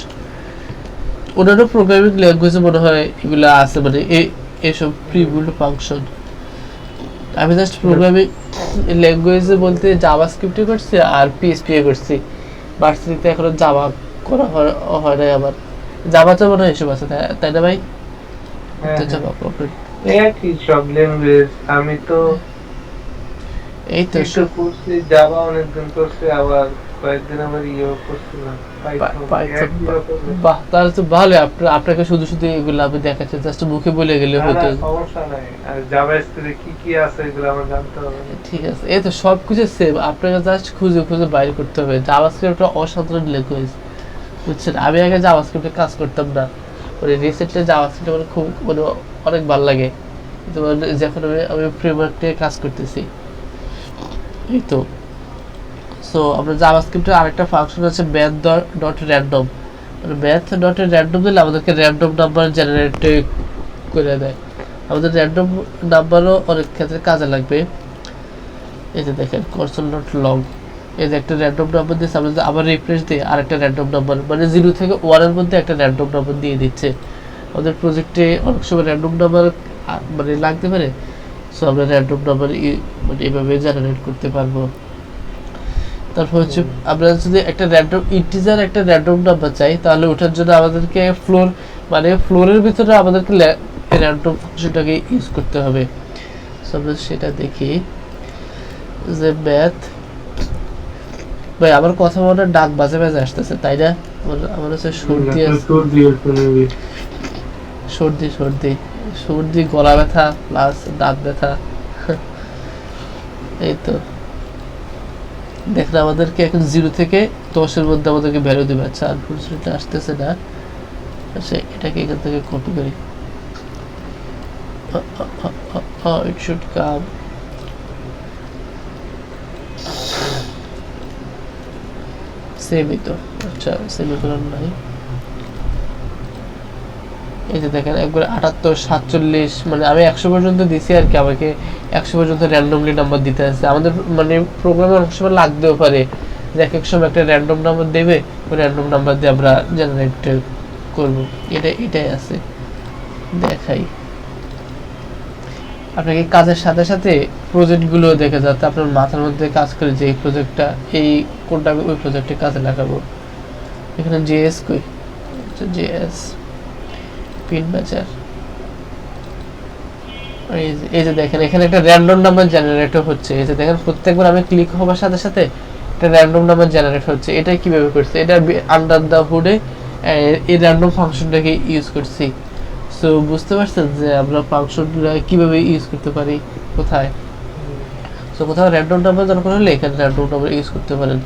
ওনারও প্রোগ্রামিং ল্যাঙ্গুয়েজে মনে হয় এগুলো আছে, মানে এইসব প্রি-বিল্ট ফাংশন। আমি জাস্ট প্রোগ্রামিং ল্যাঙ্গুয়েজে বলতে জাভাস্ক্রিপ্টে করছি আর পিএইচপি করছি, ভার্সিটিতে এখনো জাভা করা হয় নাই আমার। জাভাতে মনে হয় এসব আছে, তাই না ভাই? তো জাভা প্রপার্টি একই সব ল্যাঙ্গুয়েজ। আমি তো এই তো একটু করছি, জাভা অনেকদিন করছি, আবার কয়েকদিন আমার ইয়েও করছিলাম পাইথন। বাহ, তাহলে তো ভালো। আপনাকে শুধু এগুলো আমি দেখাচ্ছি, জাস্ট মুখে বলে গেলে হতো। সমস্যা নাই, আর জাভা স্ক্রিপ্টে কি কি আছে এগুলো আমার জানতে হবে। ঠিক আছে, এই তো সবকিছু সেম, আপনাকে জাস্ট খুঁজে বাইর করতে হবে। জাভাস্ক্রিপ্টটা অসাধারণ ল্যাঙ্গুয়েজ, বুঝছেন? আমি আগে জাভাস্ক্রিপ্টে কাজ করতাম না, মানে রিসেন্টলি জাভাস্ক্রিপ্ট আমার খুব মানে অনেক ভালো লাগে, যখন আমি ফ্রেমওয়ার্ক নিয়ে কাজ করতেছি। এই তো সো আমরা জাভাস্ক্রিপ্টের আরেকটা ফাংশন আছে ম্যাথ ডট র্যান্ডম, মানে ম্যাথ ডট র্যান্ডম দিলে আমাদেরকে র্যান্ডম নাম্বার জেনারেট করে দেয়। আমাদের র্যান্ডম নাম্বারও অনেক ক্ষেত্রে কাজে লাগবে। এই যে দেখেন কনসোল ডট লগ, এই যে একটা র্যান্ডম নাম্বার দিচ্ছে, আমরা আবার রিফ্রেশ দিই আরেকটা র্যান্ডম নাম্বার, মানে 0 থেকে 1 এর মধ্যে একটা র্যান্ডম নাম্বার দিয়ে দিচ্ছে। আমাদের প্রজেক্টে অনেক সময় র্যান্ডম নাম্বার মানে লাগতে পারে, সো আমরা র্যান্ডম নাম্বার মানে এভাবে জেনারেট করতে পারবো। তারপর হচ্ছে আমরা যদি একটা র্যান্ডম ইন্টিজার একটা র্যান্ডম নাম্বার চাই, তাহলে ওঠার জন্য আমাদেরকে ফ্লোরের ভিতরে আমাদেরকে র্যান্ডম ফাংশনটাকে ইউজ করতে হবে। সো আমরা সেটা দেখি যে ম্যাথ। ভাই আমার কথা মনে ডাক বাজে আসতেছে, তাই না? আমার হচ্ছে সর্দি গলা ব্যথা প্লাস দাঁত ব্যথা। এই তো দেখেন আমাদেরকে এখন 0 থেকে 10 এর মধ্যে আমাদেরকে ভ্যালু দেবে। আচ্ছা আনফরচুনেটলি আসতেছে না, আচ্ছা এটাকে এখান থেকে কপি করি, ইট শুড কাম। সেমই তো, আচ্ছা সেমিকোলন নাই। এই যে দেখেন একবার 78 47, মানে আমি 100 পর্যন্ত দিছি আর কি, আমাকে 100 পর্যন্ত র্যান্ডমলি নাম্বার দিতে আছে। আমাদের মানে প্রোগ্রামে অনেক সময় লাগতেও পারে যে এক সময় একটা র্যান্ডম নাম্বার দেবে, ওই র্যান্ডম নাম্বার দিয়ে আমরা জেনারেট করব। এটাই আছে, দেখাই আপনাকে কাজের সাথে সাথে প্রজেক্টগুলো দেখে, যাতে আপনার মাথার মধ্যে কাজ করে যে এই প্রজেক্টটা এই কোনটা আমি ওই প্রজেক্টে কাজে লাগাবো। এখানে জেএস কই, জেএস পিন ম্যাচার। এই যে দেখেন এখানে একটা র্যান্ডম নাম্বার জেনারেটর হচ্ছে। এই যে দেখেন প্রত্যেকবার আমি ক্লিক হওয়ার সাথে সাথে একটা র্যান্ডম নাম্বার জেনারেট হচ্ছে। এটা কিভাবে করছে? এটা আন্ডার দ্য হুডে এই র্যান্ডম ফাংশনটাকে ইউজ করছি। সো বুঝতে পারছেন যে আমরা ফাংশনগুলো কিভাবে ইউজ করতে পারি কোথায়। সো কোথাও র্যান্ডম নাম্বার দরকার হলে এখানে র্যান্ডম নাম্বার ইউজ করতে পারেন।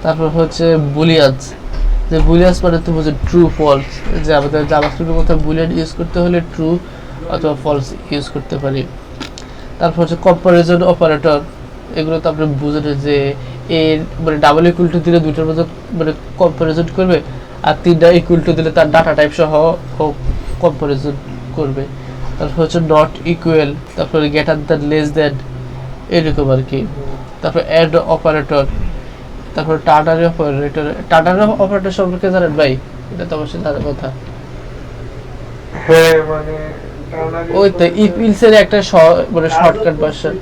তারপর হচ্ছে বুলিয়ানস, যে বুলিয়ানস মানে তো হচ্ছে ট্রু ফলস, যে আমাদের জাভাস্ক্রিপ্টের কোথাও বুলিয়ান ইউজ করতে হলে ট্রু অথবা ফলস ইউজ করতে পারি। তারপর হচ্ছে কম্পারিজন অপারেটর, এগুলো তো আপনি বুঝেন যে এর মানে ডাবল ইকুয়াল টু দিলে দুইটার মধ্যে মানে কম্পারিজন করবে, আর তিনটা ইকুয়াল টু দিলে তার ডাটা টাইপ সহ কম্পারিজন করবে। তারপর হচ্ছে নট ইকুয়াল, তারপরে গ্রেটার দ্যান লেস দ্যান, এরকম আর কি। তারপর অ্যাড অপারেটর, তারপর টার্নারি অপারেটর। টার্নারি অপারেটর সম্পর্কে জানেন ভাই? এটা তো অবশ্যই জানার কথা। হ্যাঁ মানে টার্নারি ওই তো ইফ ইলস এর একটা মানে শর্টকাট ভার্সন।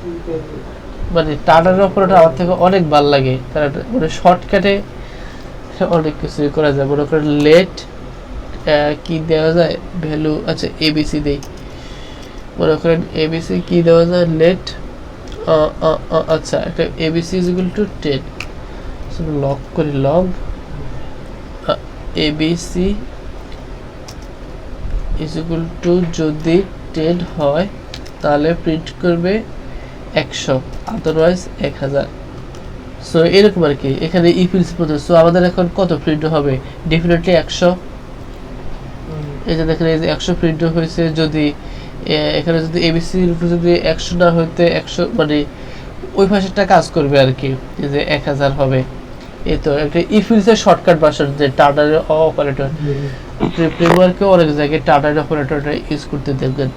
মানে টার্নারি অপারেটর আমার থেকে অনেক ভালো লাগে, কারণ মানে শর্টকাটে অনেক কিছু করা যায়। মনে করেন লেট কি দেওয়া যায় ভ্যালু, আচ্ছা এবিসি দেই। মনে করেন এবিসি কি দেওয়া যায়, লেট আচ্ছা একটা ABC is equal to 10, log করি, log ABC is equal to যদি 10 হয় তাহলে প্রিন্ট করবে 100, আদারওয়াইজ 1000। সো এরকম আর কি। এখানে ইফ ইলস পদ্ধতি। সো আমাদের এখন কত প্রিন্ট হবে? ডেফিনেটলি 100। এই যে দেখেন এই যে 100 প্রিন্ট হয়েছে। যদি এখানে যদি এবিসি যদি 100 না হইতে 100 মানে ওই পাশেরটা কাজ করবে আর কি, এই যে 1000 হবে। এই তো একটা ইফ ইলস এর শর্টকাট ভার্সন, যে টার্নারি অপারেটর। ফ্রেমওয়ার্কে অনেক জায়গায় টার্নারি অপারেটরটা ইউজ করতে দেখবেন।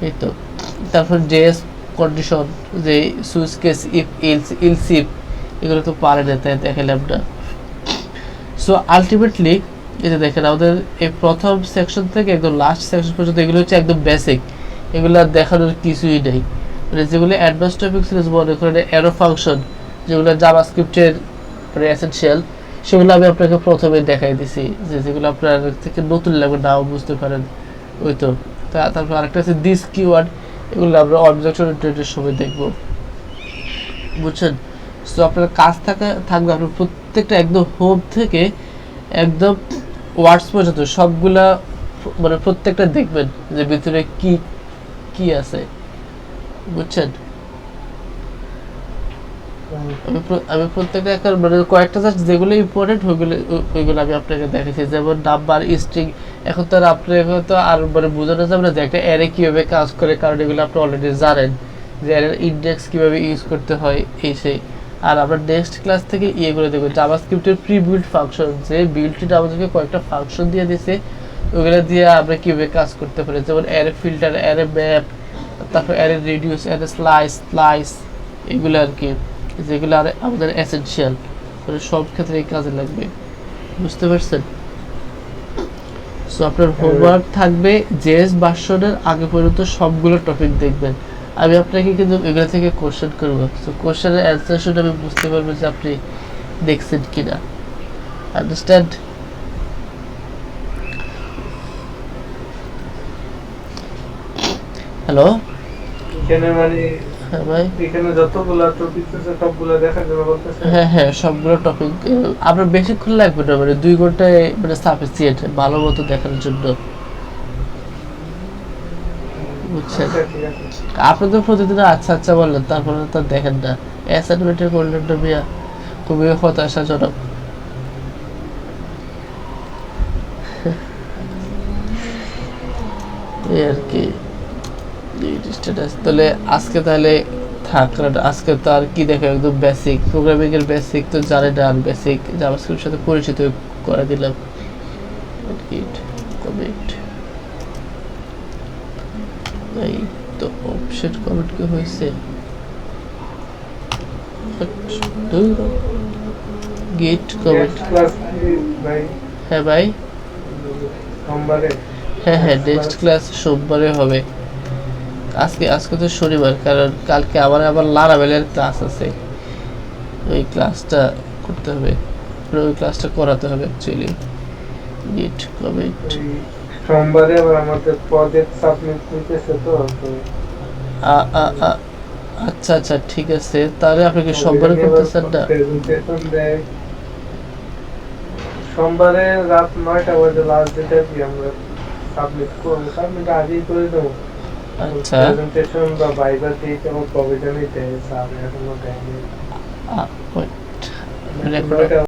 এই তো তারপর জেএস কন্ডিশন, যে switch case, if else, else if, এগুলো তো পারে না, তাই দেখালাম না। সো আলটিমেটলি এই যে দেখেন আমাদের এই প্রথম সেকশন থেকে একদম লাস্ট সেকশন পর্যন্ত এগুলো হচ্ছে একদম বেসিক, এগুলো দেখানোর কিছুই নেই। মানে যেগুলো অ্যাডভান্স টপিক ছিল, মনে করেন অ্যারো ফাংশন, যেগুলো জাভাস্ক্রিপ্টের মানে এসেনশিয়াল, সেগুলো আমি আপনাকে প্রথমে দেখাই দিছি, যে যেগুলো আপনার থেকে নতুন লাগবে নাও বুঝতে পারেন। ওই তো তারপর আরেকটা আছে দিস কিওয়ার্ড, এগুলো আমরা অবজেক্ট ওরিয়েন্টেডের সময় দেখব, বুঝছেন। সো আপনার কাজ থাকবে আপনার প্রত্যেকটা একদম হোম থেকে একদম ওয়ার্ডস পর্যন্ত সবগুলা মানে প্রত্যেকটা দেখবেন যে ভিতরে কি কি আছে, বুঝছেন। আমি প্রত্যেকটা একটা মানে কয়েকটা জাস্ট যেগুলো ইম্পর্টেন্ট ওইগুলো আমি আপনাকে দেখাচ্ছি। যেমন নাম্বার, স্ট্রিং। এখন তো আর আপনাকে তো আর মানে বোঝানো যাবে না যে একটা অ্যারে কিভাবে কাজ করে, কারণ এগুলো আপনি অলরেডি জানেন যে অ্যারের ইন্ডেক্স কিভাবে ইউজ করতে হয় এই সেই। আর আমরা নেক্সট ক্লাস থেকে ইয়েগুলো দেখবো জাভাস্ক্রিপ্টের প্রি বিল্ড ফাংশন, যে বিল্ডটি আমাদেরকে কয়েকটা ফাংশন দিয়ে দিয়েছে, ওইগুলো দিয়ে আমরা কিভাবে কাজ করতে পারি। যেমন অ্যারে ফিল্টার, অ্যারে ম্যাপ, তারপর অ্যারে রিডিউস, অ্যারে স্লাইস, এগুলো আর কি, যেগুলো আর আমাদের এসেনশিয়াল, মানে সব ক্ষেত্রে কাজে লাগবে, বুঝতে পারছেন। সো আপনার হোমওয়ার্ক থাকবে জেএস ভার্সনের আগে পর্যন্ত সবগুলো টপিক দেখবেন। আমি আপনাকে কিন্তু এগুলো থেকে কোশ্চেন করবো। সো কোশ্চেনের অ্যান্সার শুনে আমি বুঝতে পারবো যে আপনি দেখছেন কিনা। আন্ডারস্ট্যান্ড? হ্যালো, এখানে মানে হ্যাঁ ভাই, এখানে যতগুলো টপিক আছে সবগুলো দেখার জন্য বলতেছে। হ্যাঁ সবগুলো টপিক আপনার বেশিক্ষণ লাগবে না, মানে 2 ঘন্টায় মানে সাফিসিয়েন্ট ভালো মতো দেখার জন্য, বুঝছেন। আচ্ছা, ঠিক আছে। আপনি তো প্রতিদিন আচ্ছা আচ্ছা বললেন, তারপরে তো দেখেন না অ্যাসাইনমেন্টের করলেন না মিয়া, খুবই হতাশাজনক। এই আর কি স্ট্যাটাস। তাহলে আজকে তাহলে থাক, আজকে তো আর কি দেখো একদম বেসিক প্রোগ্রামিং এর বেসিক তো জানেন না, আর বেসিক জাভাস্ক্রিপ্টের সাথে পরিচিত করে দিলাম। কমেন্ট এই তো অপশন কমেন্ট কি হয়েছে, গেট কমেন্ট। ক্লাস ভাই হ্যাঁ ভাই, সোমবারে হ্যাঁ নেক্সট ক্লাস সোমবারে হবে। আজকে তো শনিবার, কারণ কালকে আবার লারাবেলের ক্লাস আছে, ওই ক্লাসটা করতে হবে, ওই ক্লাসটা করাতে হবে অ্যাকচুয়ালি। গেট কমেন্ট সোমবারে আবার আমাদের প্রজেক্ট সাবমিট নিতেছে তো আচ্ছা আচ্ছা ঠিক আছে, তাহলে আপনি কি সোমবারে করতেছেন না? প্রেজেন্টেশন দেয় সোমবারে রাত 9টা বাজে লাস্ট ডেট কি আমরা সাবমিট করবো, সাবমিট আজই করে দেবো। আচ্ছা প্রেজেন্টেশন বা ভাইবা দিয়ে কেমন কবে জানি দেয় স্যার, এখনো দেয়নি। wait, নয়টা